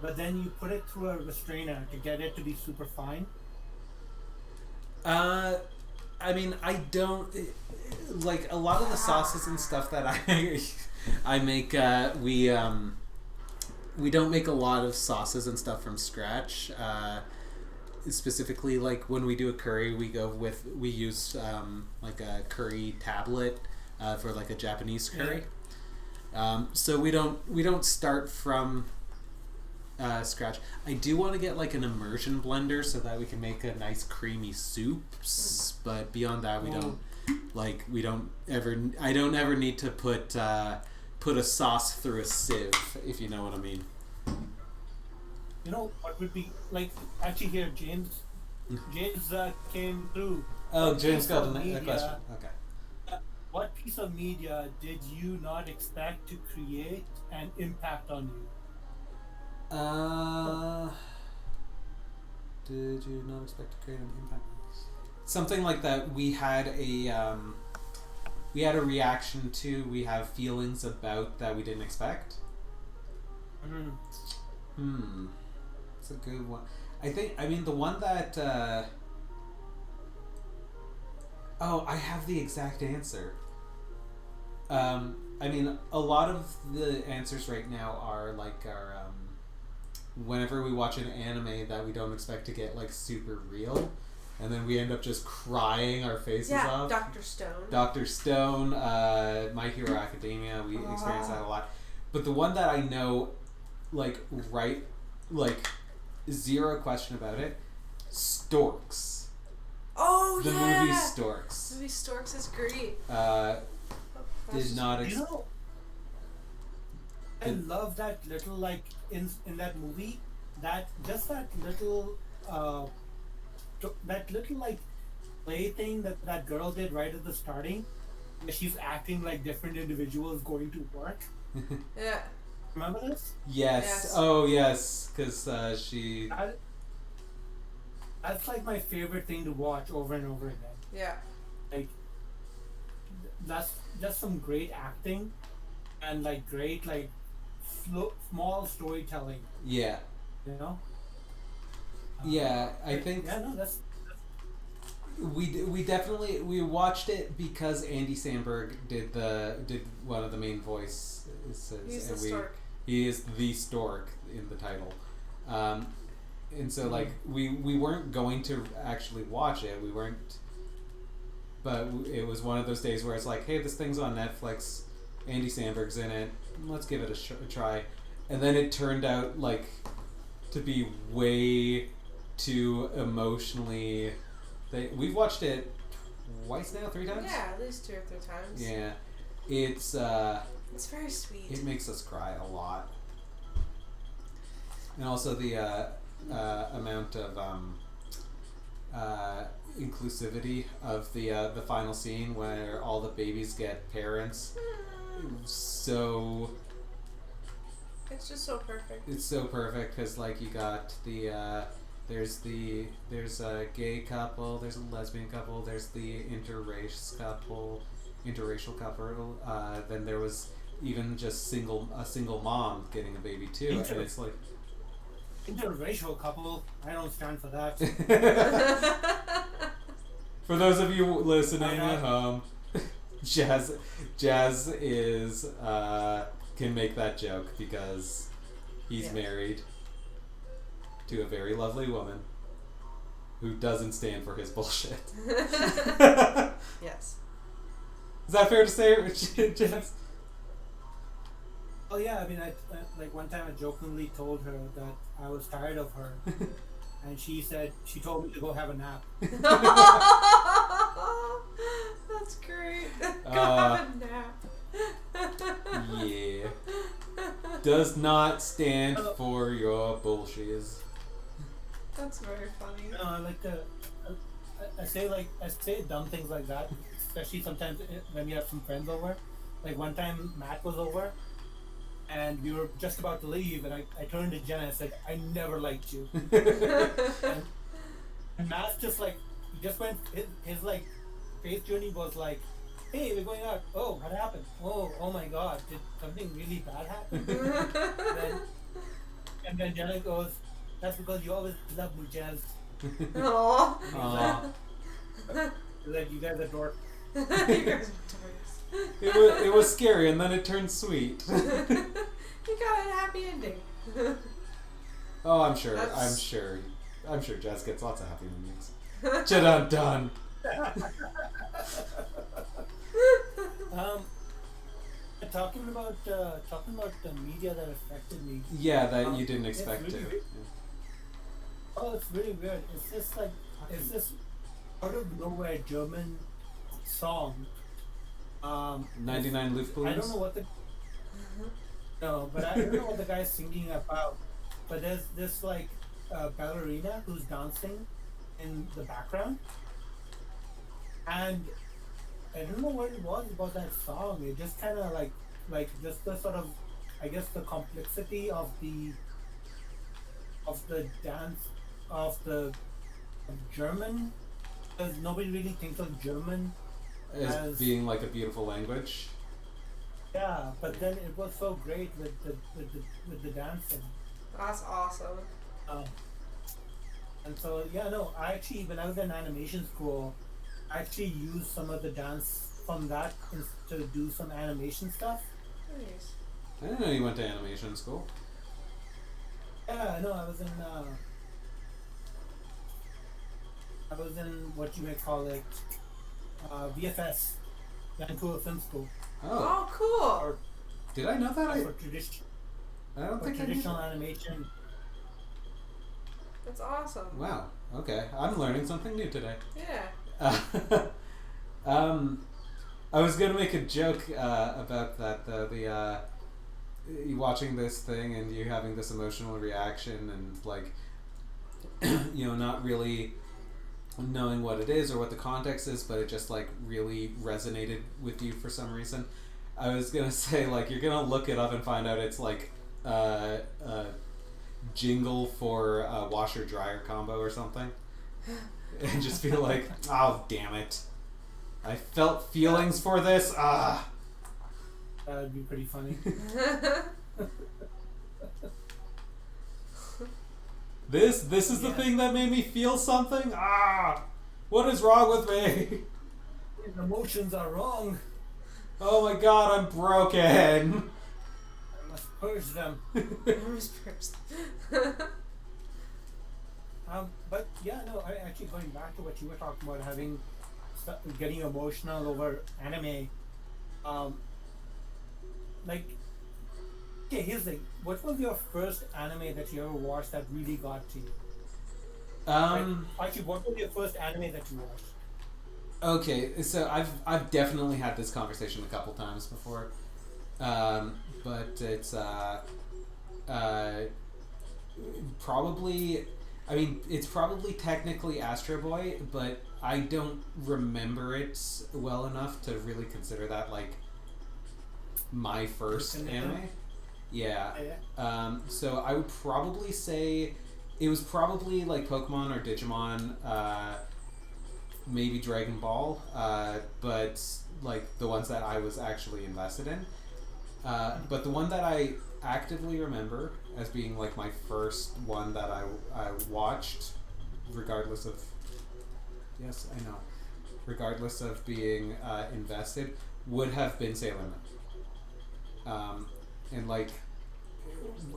but then you put it through a restrainer to get it to be super fine? I mean, I don't like a lot of the sauces and stuff that I make. We don't make a lot of sauces and stuff from scratch. Specifically, like when we do a curry, we use like a curry tablet for like a Japanese curry. So we don't start from scratch. I do want to get like an immersion blender so that we can make a nice creamy soups. But beyond that, I don't ever need to put a sauce through a sieve, if you know what I mean. You know what would be like? Actually, here James came through. Oh, What James piece got of a media- question. Okay. What piece of media did you not expect to create an impact on you? Did you not expect to create an impact? Something like that. We had a reaction to. We have feelings about that we didn't expect. It's a good one. I mean the one that. I have the exact answer. I mean, a lot of the answers right now are like whenever we watch an anime that we don't expect to get like super real, and then we end up just crying our faces off. Dr. Stone. Dr. Stone, My Hero Academia, we experience that a lot. But the one that I know, like zero question about it, Storks. Oh The yeah. movie Storks. The movie Storks is great. Did not You know, I love that little like in that movie, that little like play thing that girl did right at the starting, where she's acting like different individuals going to work. Yeah. Remember this? Yes. Oh yes, because she. That's like my favorite thing to watch over and over again. Yeah. Like that's just some great acting and like great like small storytelling. Yeah. You know. Yeah, I think. Yeah, no, that's. We definitely watched it because Andy Samberg did one of the main voices. He's the stork. He is the stork in the title. And so like we weren't going to actually watch it. We weren't, but it was one of those days where it's like, hey, this thing's on Netflix. Andy Samberg's in it. Let's give it a try. And then it turned out like to be way too emotionally. We've watched it twice now, 3 times. Yeah, at least 2 or 3 times. Yeah, It's very sweet. it makes us cry a lot, and also the amount of inclusivity of the final scene where all the babies get parents. So It's just so perfect. it's so perfect because like you got there's a gay couple, there's a lesbian couple, there's the interracial couple, then there was even just a single mom getting a baby too, and it's like interracial couple. I don't stand for that. For those of you listening Uh-huh. at home, Jazz is can make that joke because he's Yes. married to a very lovely woman who doesn't stand for his bullshit. Yes. Is that fair to say, Jazz? Oh yeah, I mean, I like one time I jokingly told her that I was tired of her, and she told me to go have a nap. That's great. Go Uh, have a nap. Yeah. Does not stand for your bullshit. That's very funny. No, I like to. I say dumb things like that, especially sometimes when we have some friends over. Like one time, Matt was over, and we were just about to leave, and I turned to Jen and I said, "I never liked you." And Matt just went his like face journey was like, "Hey, we're going out. Oh, what happened? Oh my God, did something really bad happen?" and then Jenna goes, "That's because you always love me, Jazz. Aww. Aw. Like you guys adore." You guys are toys. It was scary, and then it turned sweet. You got a happy ending. Oh, I'm sure. That's- I'm sure Jazz gets lots of happy endings. Dun dun. Talking about the media that affected me. Yeah, that you didn't it's expect really to. weird. Oh, it's really weird. It's this out of nowhere German song. 99 I don't Luftballons. know what the no, but I don't know what the guy's singing about. But there's this like ballerina who's dancing in the background, and I don't know what it was about that song. It just kind of like just the sort of, I guess, the complexity of the dance of German, because nobody really thinks of German As as being like a beautiful language. yeah. But then it was so great with the dancing. That's awesome. And so yeah, no, I actually when I was in animation school, I actually used some of the dance from that to do some animation stuff. Nice. I didn't know you went to animation school. Yeah, no, I was in what you may call it, VFS, Vancouver Film School, Oh, Oh, cool. did I know that? for I don't think I knew traditional that. animation. That's awesome. Wow. Okay, I'm learning something new today. Yeah. I was gonna make a joke about that though. You watching this thing and you having this emotional reaction and like, not really knowing what it is or what the context is, but it just like really resonated with you for some reason. I was gonna say like you're gonna look it up and find out it's like a jingle for a washer dryer combo or something, and just be like, oh damn it, I felt feelings for this. That would be pretty funny. This is the Yeah. thing that made me feel something. What is wrong with me? His emotions are wrong. Oh my god, I'm broken. I must purge them. But yeah, no, actually going back to what you were talking about, getting emotional over anime. Like, okay, here's the thing. What was your first anime that you ever watched that really got to you? Actually, what was your first anime that you watched? Okay, so I've definitely had this conversation a couple times before, but it's probably, I mean, it's probably technically Astro Boy, but I don't remember it well enough to really consider that like my first anime. Yeah. So I would probably say it was probably like Pokemon or Digimon, maybe Dragon Ball, but like the ones that I was actually invested in. But the one that I actively remember as being like my first one that I watched, regardless of. Yes, I know. Regardless of being invested, would have been Sailor Moon. And like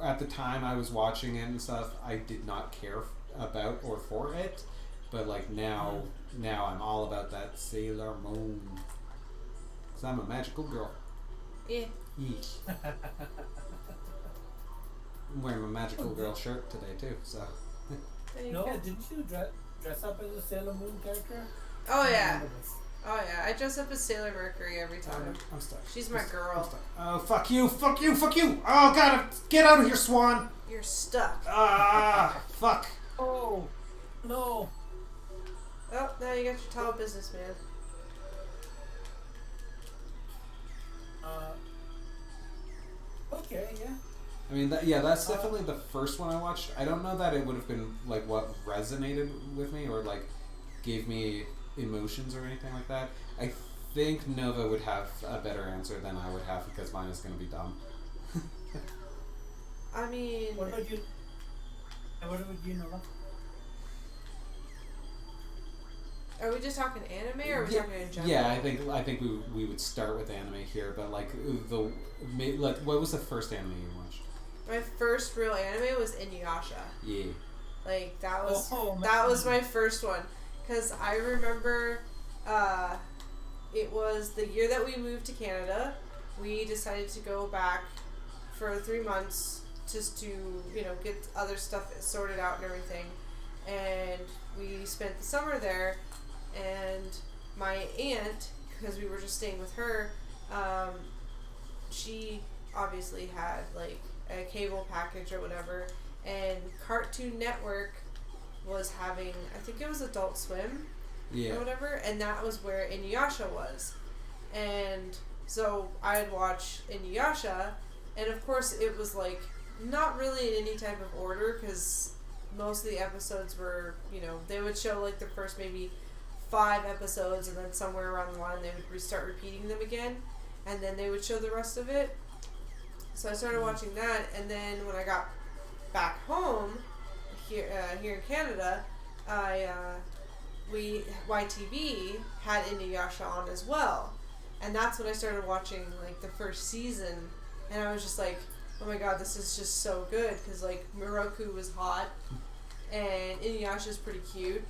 at the time I was watching it and stuff, I did not care about or for it, but like now I'm all about that Sailor Moon. 'Cause I'm a magical girl. Yeah. Yeesh. I'm wearing my magical girl shirt today too, so. There you No, go. didn't you dress up as a Sailor Moon character? Oh I yeah. remember this. Oh yeah. I dress up as Sailor Mercury every time. I'm stuck. She's my I'm girl. stuck. Oh, fuck you, fuck you, fuck you! Oh god, get out of here, Swan! You're stuck. Ah, fuck. Oh, no. Oh, now you got your tall businessman. Okay, yeah. I mean, that's definitely the first one I watched. I don't know that it would have been like what resonated with me or like gave me emotions or anything like that. I think Nova would have a better answer than I would have because mine is going to be dumb. I mean, What about you? What about you, Nova? are we just talking anime or are we talking in general? Yeah, I think we would start with anime here, but like what was the first anime you watched? My first real anime was Inuyasha. Yeah. Like that was Oh, that was my first one, because I remember it was the year that we moved to Canada. We decided to go back for 3 months just to get other stuff sorted out and everything, and we spent the summer there. And my aunt, because we were just staying with her, she obviously had like a cable package or whatever, and Cartoon Network was having, I think it was Adult Swim or whatever, and that was where Inuyasha was. And so I'd watch Inuyasha, and of course it was like not really in any type of order, because most of the episodes were, they would show like the first maybe 5 episodes, and then somewhere around the line they would restart repeating them again, and then they would show the rest of it. So I started watching that, and then when I got back home here in Canada, YTV had Inuyasha on as well, and that's when I started watching like the first season, and I was just like, oh my god, this is just so good, because like Miroku was hot, and Inuyasha's pretty cute.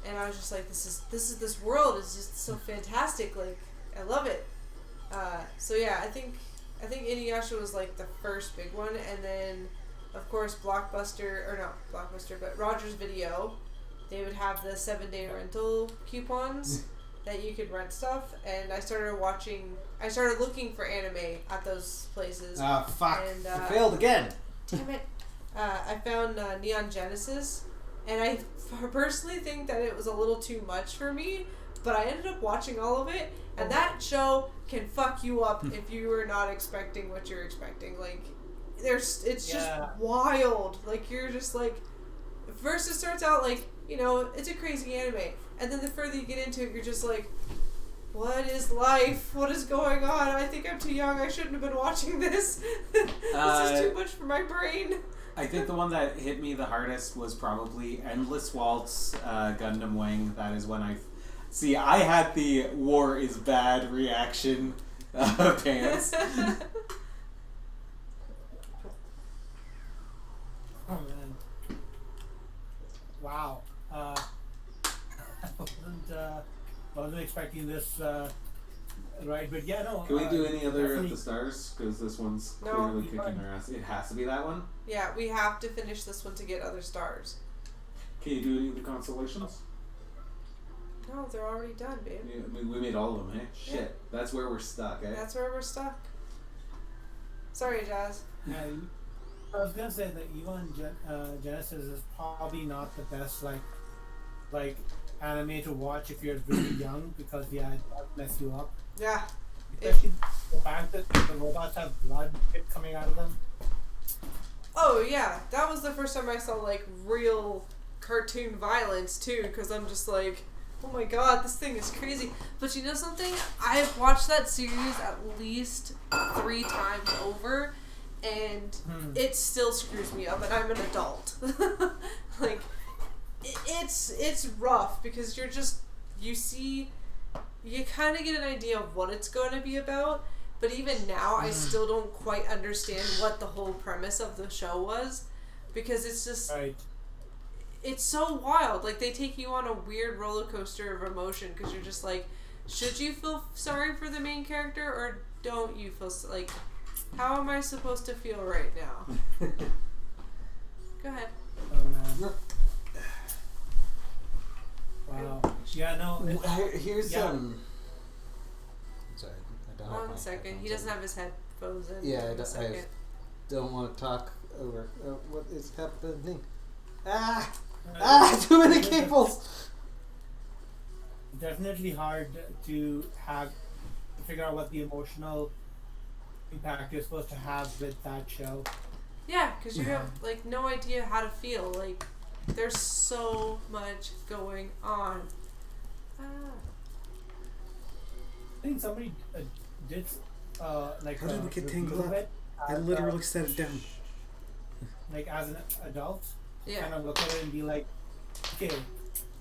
And I was just like, this world is just so fantastic. Like, I love it. So yeah, I think Inuyasha was like the first big one, and then of course but Rogers Video, they would have the 7-day rental coupons that you could rent stuff, and I started looking for anime at those places. Ah, fuck! And, I failed again. Damn it! I found Neon Genesis. And I personally think that it was a little too much for me, but I ended up watching all of it, and that show can fuck you up if you were not expecting what you're expecting. Like, it's just wild. Like, you're just like, first it starts out like, it's a crazy anime, and then the further you get into it, you're just like, what is life? What is going on? I think I'm too young. I shouldn't have been watching this. This is too much for my brain. I think the one that hit me the hardest was probably Endless Waltz, Gundam Wing. That is when I had the war is bad reaction pants. Oh man! Wow. I wasn't expecting this. Right, but yeah, no. Can we do any other definitely. of the stars? Because this one's No. clearly kicking our ass. It has to be that one. Yeah, we have to finish this one to get other stars. Can you do any of the constellations? No, they're already done, babe. Yeah, we made all of them, hey? Shit. Yeah. That's where we're stuck, eh? That's where we're stuck. Sorry, Jazz. Yeah, I was gonna say that even Genesis is probably not the best like anime to watch if you're really young, because it does mess you up. Yeah. Especially the fact that the robots have blood coming out of them. Oh, yeah. That was the first time I saw, like, real cartoon violence, too, because I'm just like, oh my god, this thing is crazy. But you know something? I've watched that series at least 3 times over, and it still screws me up, and I'm an adult. Like, it's rough because you kind of get an idea of what it's going to be about, but even now I still don't quite understand what the whole premise of the show was, because it's just it's so wild. Like, they take you on a weird roller coaster of emotion, because you're just like, should you feel sorry for the main character, or don't you feel like, how am I supposed to feel right now? Go ahead. Oh man. Wow. Yeah, no. Here's Yeah. Sorry, I don't have my 1 second. He headphones doesn't on. have his headphones in. Yeah, I 1 don't, second. don't want to talk over. What is happening? Ah! Uh, Too many cables! Definitely hard to figure out what the emotional impact you're supposed to have with that show. Yeah, because you have like no idea how to feel. Like, there's so much going on. I think somebody did like. How did we get review tangled of up? it I as, literally set it down. like as an adult, Yeah. kind of look at it and be like, okay,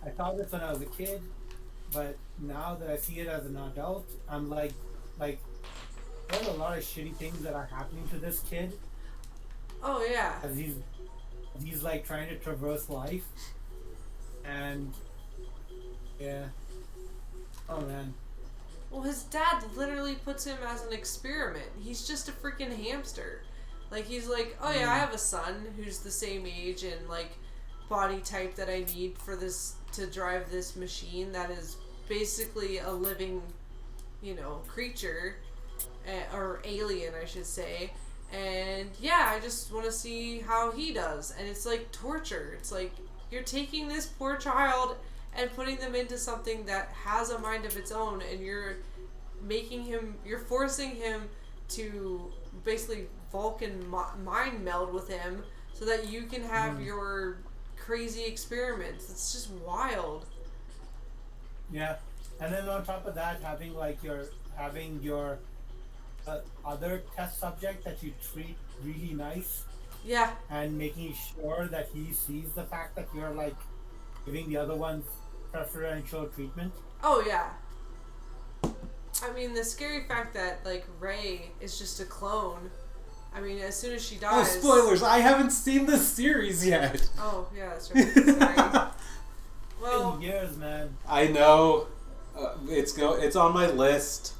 I thought this when I was a kid, but now that I see it as an adult, I'm like, there's a lot of shitty things that are happening to this kid Oh yeah. as he's like trying to traverse life, and yeah, oh man. Well, his dad literally puts him as an experiment. He's just a freaking hamster. Like, he's like, oh yeah, I have a son who's the same age and like body type that I need for this to drive this machine that is basically a living, creature, or alien, I should say. And yeah, I just want to see how he does. And it's like torture. It's like, you're taking this poor child and putting them into something that has a mind of its own, and you're forcing him to basically Vulcan mind meld with him so that you can have your crazy experiments. It's just wild. Yeah, and then on top of that, having your other test subject that you treat really nice, Yeah. and making sure that he sees the fact that you're like giving the other one preferential treatment. Oh yeah. I mean, the scary fact that like Rey is just a clone. I mean, as soon as she Oh, dies. spoilers! I haven't seen this series yet. Oh yeah, that's right. Sorry. Well, In years, man. I know. It's on my list.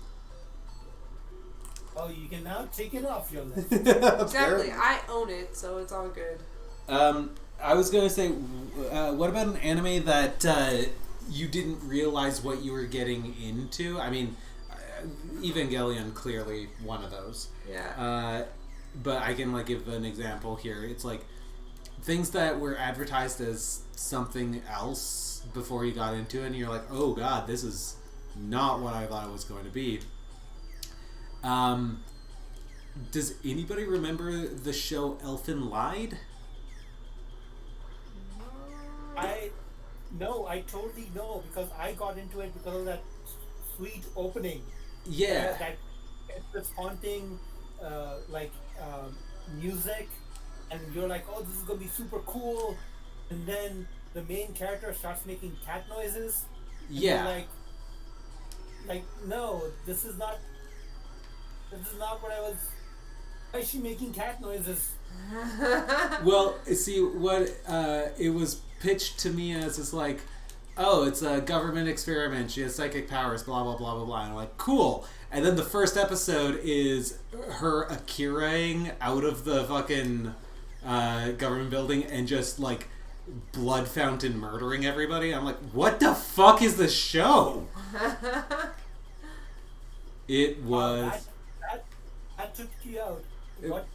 Oh, you can now take it off your list. exactly. I own it, so it's all good. I was gonna say, what about an anime that you didn't realize what you were getting into? I mean, Evangelion, clearly one of those. Yeah. But I can give an example here. It's like things that were advertised as something else before you got into it, and you're like, oh god, this is not what I thought it was going to be. Does anybody remember the show Elfen Lied? I totally know, because I got into it because of that sweet opening. Yeah. That it's this haunting, music, and you're like, oh, this is gonna be super cool, and then the main character starts making cat noises. And Yeah. you're like, no, this is not what I was. Why is she making cat noises? Well, see, what it was pitched to me as is like, oh, it's a government experiment. She has psychic powers, blah, blah, blah, blah, blah. And I'm like, cool. And then the first episode is her Akiraing out of the fucking government building and just, blood fountain murdering everybody. I'm like, what the fuck is this show? It was... That took you out. What?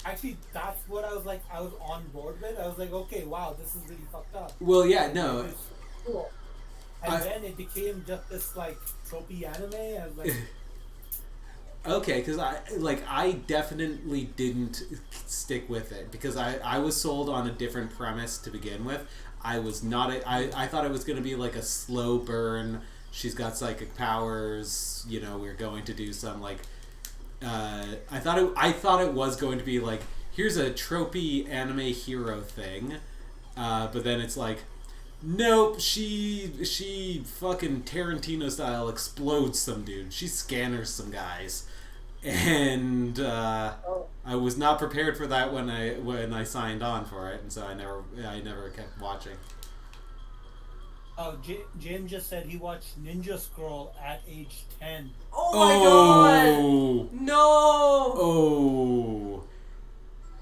Actually, that's what I was on board with. I was like, okay, wow, this is really fucked up. Well, yeah, no. It's cool. And then it became just this tropey anime. I was like, okay, because I definitely didn't stick with it because I was sold on a different premise to begin with. I was not. I thought it was going to be like a slow burn. She's got psychic powers. We're going to do some I thought it was going to be like, here's a tropey anime hero thing, but then it's like, nope, she fucking Tarantino style explodes some dude. She scanners some guys, and I was not prepared for that when I signed on for it, and so I never kept watching. Oh, James just said he watched Ninja Scroll at age 10. Oh my god! No!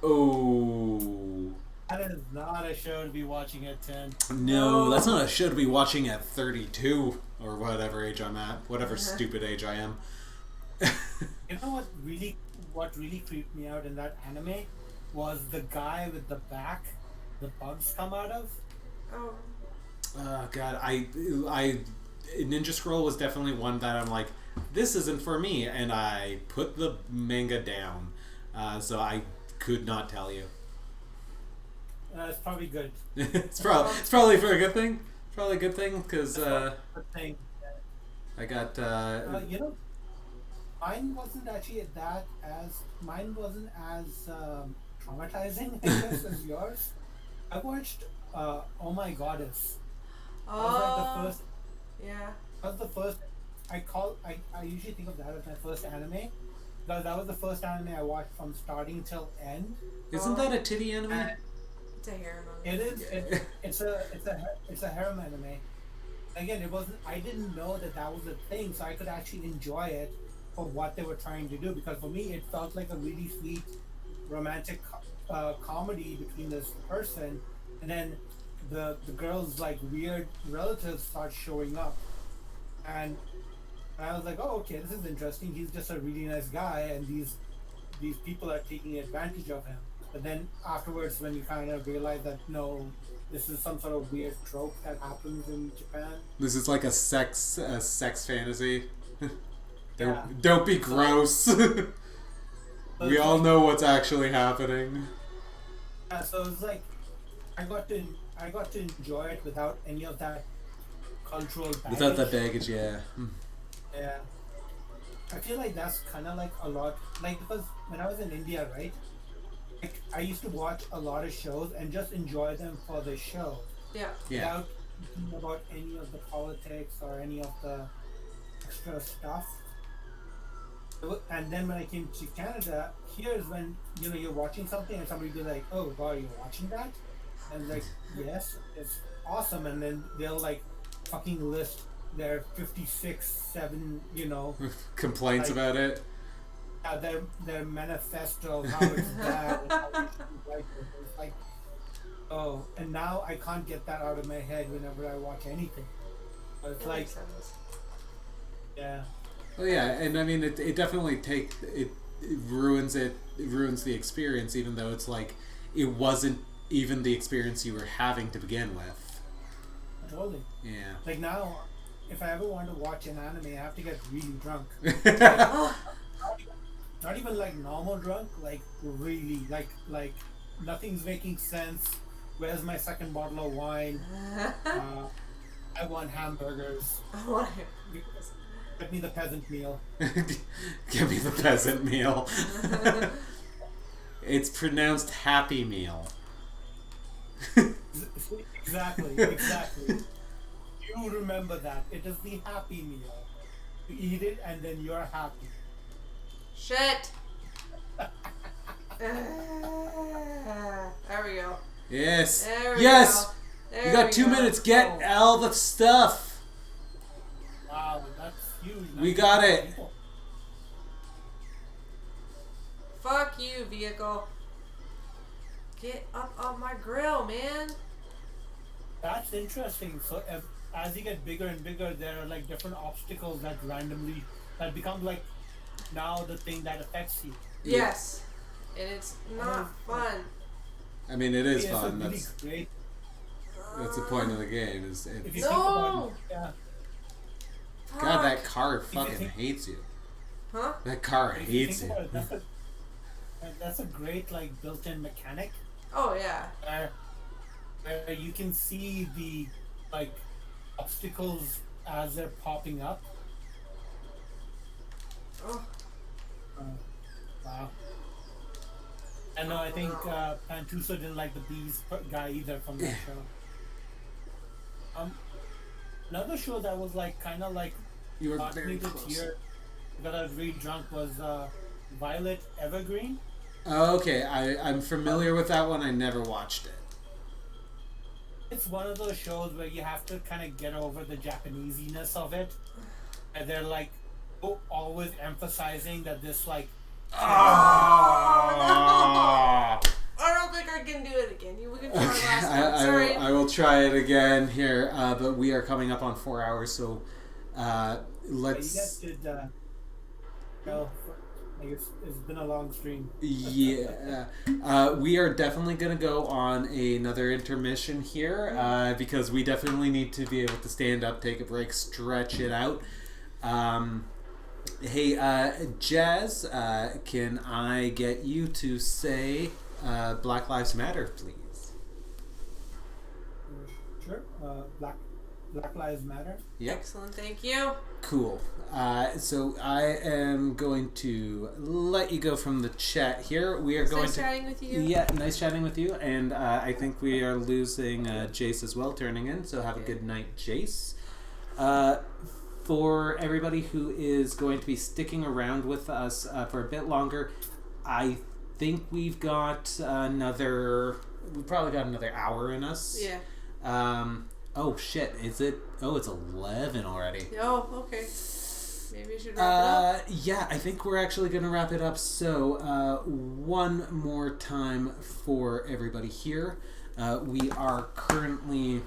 Oh. That is not a show to be watching at 10. No, that's not a show to be watching at 32 or whatever age I'm at, whatever stupid age I am. You know what really creeped me out in that anime was the guy with the back the bugs come out of. Oh. God, I Ninja Scroll was definitely one that I'm like, this isn't for me, and I put the manga down, so I could not tell you. It's probably good. it's probably for a good thing. Probably a good thing because Good thing. I got You know, mine wasn't actually mine wasn't as traumatizing, I guess, as yours. I watched Oh My Goddess. That was like the first. Yeah. That was the first. I usually think of that as my first anime, because that was the first anime I watched from starting till end. Isn't that a titty anime? It's a harem. It is. It's a harem anime. Again, it wasn't. I didn't know that was a thing, so I could actually enjoy it for what they were trying to do. Because for me, it felt like a really sweet, romantic comedy between this person, and then the girl's like weird relatives start showing up, and I was like, oh, okay, this is interesting. He's just a really nice guy, and these people are taking advantage of him. But then afterwards, when you kind of realize that no, this is some sort of weird trope that happens in Japan. This is like a sex fantasy. Yeah. Don't be gross. We all know what's actually happening. Yeah, so it's like I got to enjoy it without any of that cultural baggage. Without that baggage, yeah. Yeah. I feel like that's kind of like a lot, like, because when I was in India, right, like, I used to watch a lot of shows and just enjoy them for the show. Yeah. Yeah. Without thinking about any of the politics or any of the extra stuff. And then when I came to Canada, here's when, you know, you're watching something and somebody be like, oh, wow, you're watching that? And like, yes, it's awesome. And then they'll like fucking list their 7, you know, Complaints like, about it. Their manifesto of how it's bad and how you shouldn't like it. It's like, oh, and now I can't get that out of my head whenever I watch anything. But it's That like, makes sense. yeah. Well, yeah, and I mean, it definitely it ruins the experience, even though it's like it wasn't even the experience you were having to begin with. Totally. Yeah. Like now, if I ever want to watch an anime, I have to get really drunk. Not even like normal drunk, like really, like nothing's making sense. Where's my second bottle of wine? I want hamburgers. I want to. Get me the peasant meal. Give me the peasant meal. It's pronounced Happy Meal. Exactly. You remember that. It is the happy meal. You eat it and then you're happy. Shit. There we go. Yes. There we yes. go. There You got we 2 go. minutes. Get all the stuff. Wow, that's huge. We got it. People. Fuck you, vehicle. Get up on my grill, man. That's interesting. So as you get bigger and bigger, there are like different obstacles that become like now the thing that affects you. Yes. And it's not fun. I mean, it is Yeah, fun. it's really great. That's the point of the game. Is If it, you No! think about it, yeah. God, that Fuck. car fucking hates you. Huh? That car If you hates think you. about it, that's a great like built-in mechanic Oh, yeah. where you can see the like obstacles as they're popping up. Oh. Wow. And no, I think Pantusa didn't like the bees guy either from that show. Another show that was like kind of like You were brought very me to close. tear because I was really drunk was Violet Evergreen. Oh, okay, I'm familiar with that one. I never watched it. It's one of those shows where you have to kind of get over the Japanesiness of it, and they're like always emphasizing that this like Ah! I don't think I can do it again. We can try last one. I Sorry. will try it again here, but we are coming up on 4 hours, so you guys let's. should like it's been a long stream. Yeah, we are definitely going to go on another intermission here because we definitely need to be able to stand up, take a break, stretch it out. Hey, Jazz, can I get you to say Black Lives Matter, please? Sure. Black Lives Matter. Yep. Excellent, thank you. Cool. So I am going to let you go from the chat here. We are It's going nice to. chatting with you. Yeah, nice chatting with you. And I think we are losing Jace as well turning in. So have a good night, Jace. For everybody who is going to be sticking around with us for a bit longer, I think we've probably got another hour in us. Yeah. Oh shit, is it? Oh, it's 11 already. Oh, okay. Maybe we should wrap it up. Yeah, I think we're actually going to wrap it up. So, one more time for everybody here. We are currently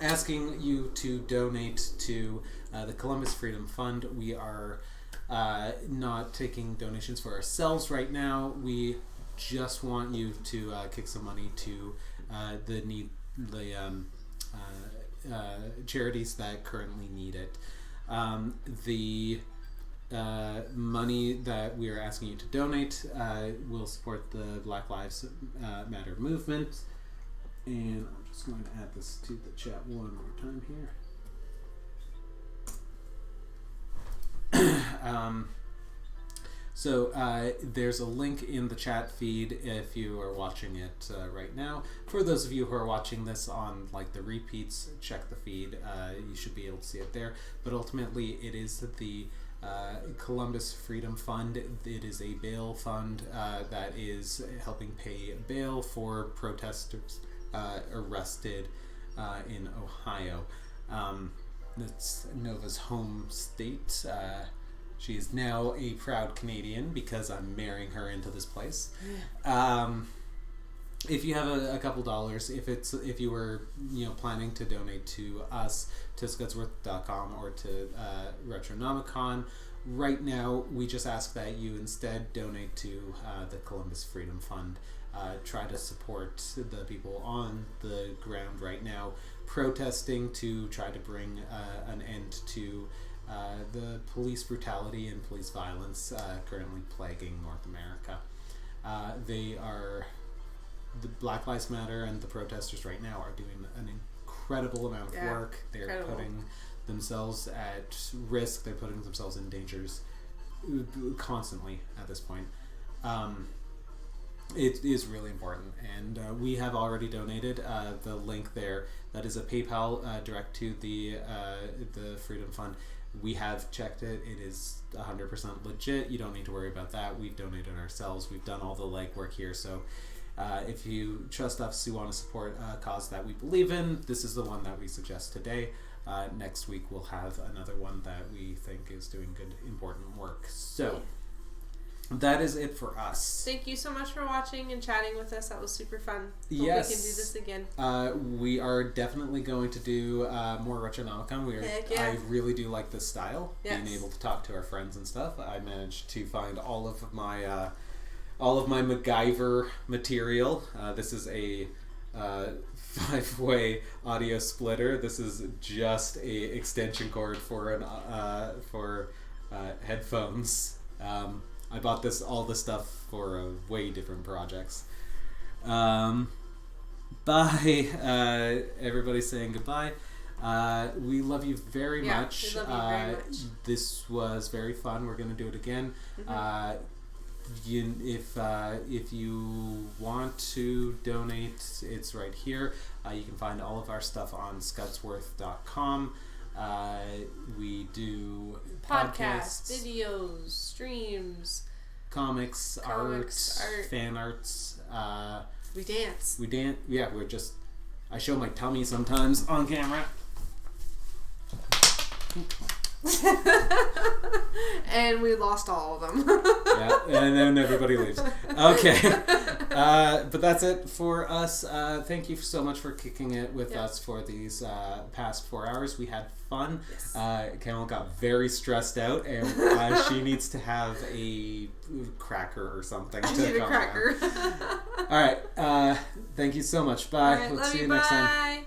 asking you to donate to the Columbus Freedom Fund. We are not taking donations for ourselves right now. We just want you to kick some money to the charities that currently need it. The money that we are asking you to donate will support the Black Lives Matter movement. And I'm just going to add this to the chat one more time here. So there's a link in the chat feed if you are watching it right now. For those of you who are watching this on like the repeats, check the feed. You should be able to see it there. But ultimately, it is the Columbus Freedom Fund. It is a bail fund that is helping pay bail for protesters arrested in Ohio. That's Nova's home state. She is now a proud Canadian because I'm marrying her into this place. If you have a couple dollars, if you were planning to donate to us, to scudsworth.com or to Retronomicon, right now we just ask that you instead donate to the Columbus Freedom Fund. Try to support the people on the ground right now protesting to try to bring an end to the police brutality and police violence currently plaguing North America. The Black Lives Matter and the protesters right now are doing an incredible amount of work. They're putting themselves at risk. They're putting themselves in dangers constantly at this point. It is really important, and we have already donated. The link there, that is a PayPal direct to the Freedom Fund. We have checked it. It is 100% legit. You don't need to worry about that. We've donated ourselves. We've done all the legwork here. So if you trust us, you want to support a cause that we believe in, this is the one that we suggest today. Next week we'll have another one that we think is doing good, important work. So that is it for us. Thank you so much for watching and chatting with us. That was super fun. Hope Yes. we can do this again. We are definitely going to do more Retronomicon. Heck yeah. I really do like this style. Yes. Being able to talk to our friends and stuff. I managed to find all of my MacGyver material. This is a 5-way audio splitter. This is just a extension cord for headphones. I bought all this stuff for way different projects. Bye. Everybody's saying goodbye. We love you very much. We love you very much. This was very fun. We're going to do it again. if you want to donate, it's right here. You can find all of our stuff on scudsworth.com. We do Podcasts, videos, streams, comics, art, fan arts. We dance. Yeah, I show my tummy sometimes on camera. And we lost all of them. Yeah, and then everybody leaves. Okay. But that's it for us. Thank you so much for kicking it with us for these past 4 hours. We had fun. Yes. Camel got very stressed out, and she needs to have a cracker or something. I need a cracker. All right. Thank you so much. Bye. All right, Let's love see you you, next time. bye.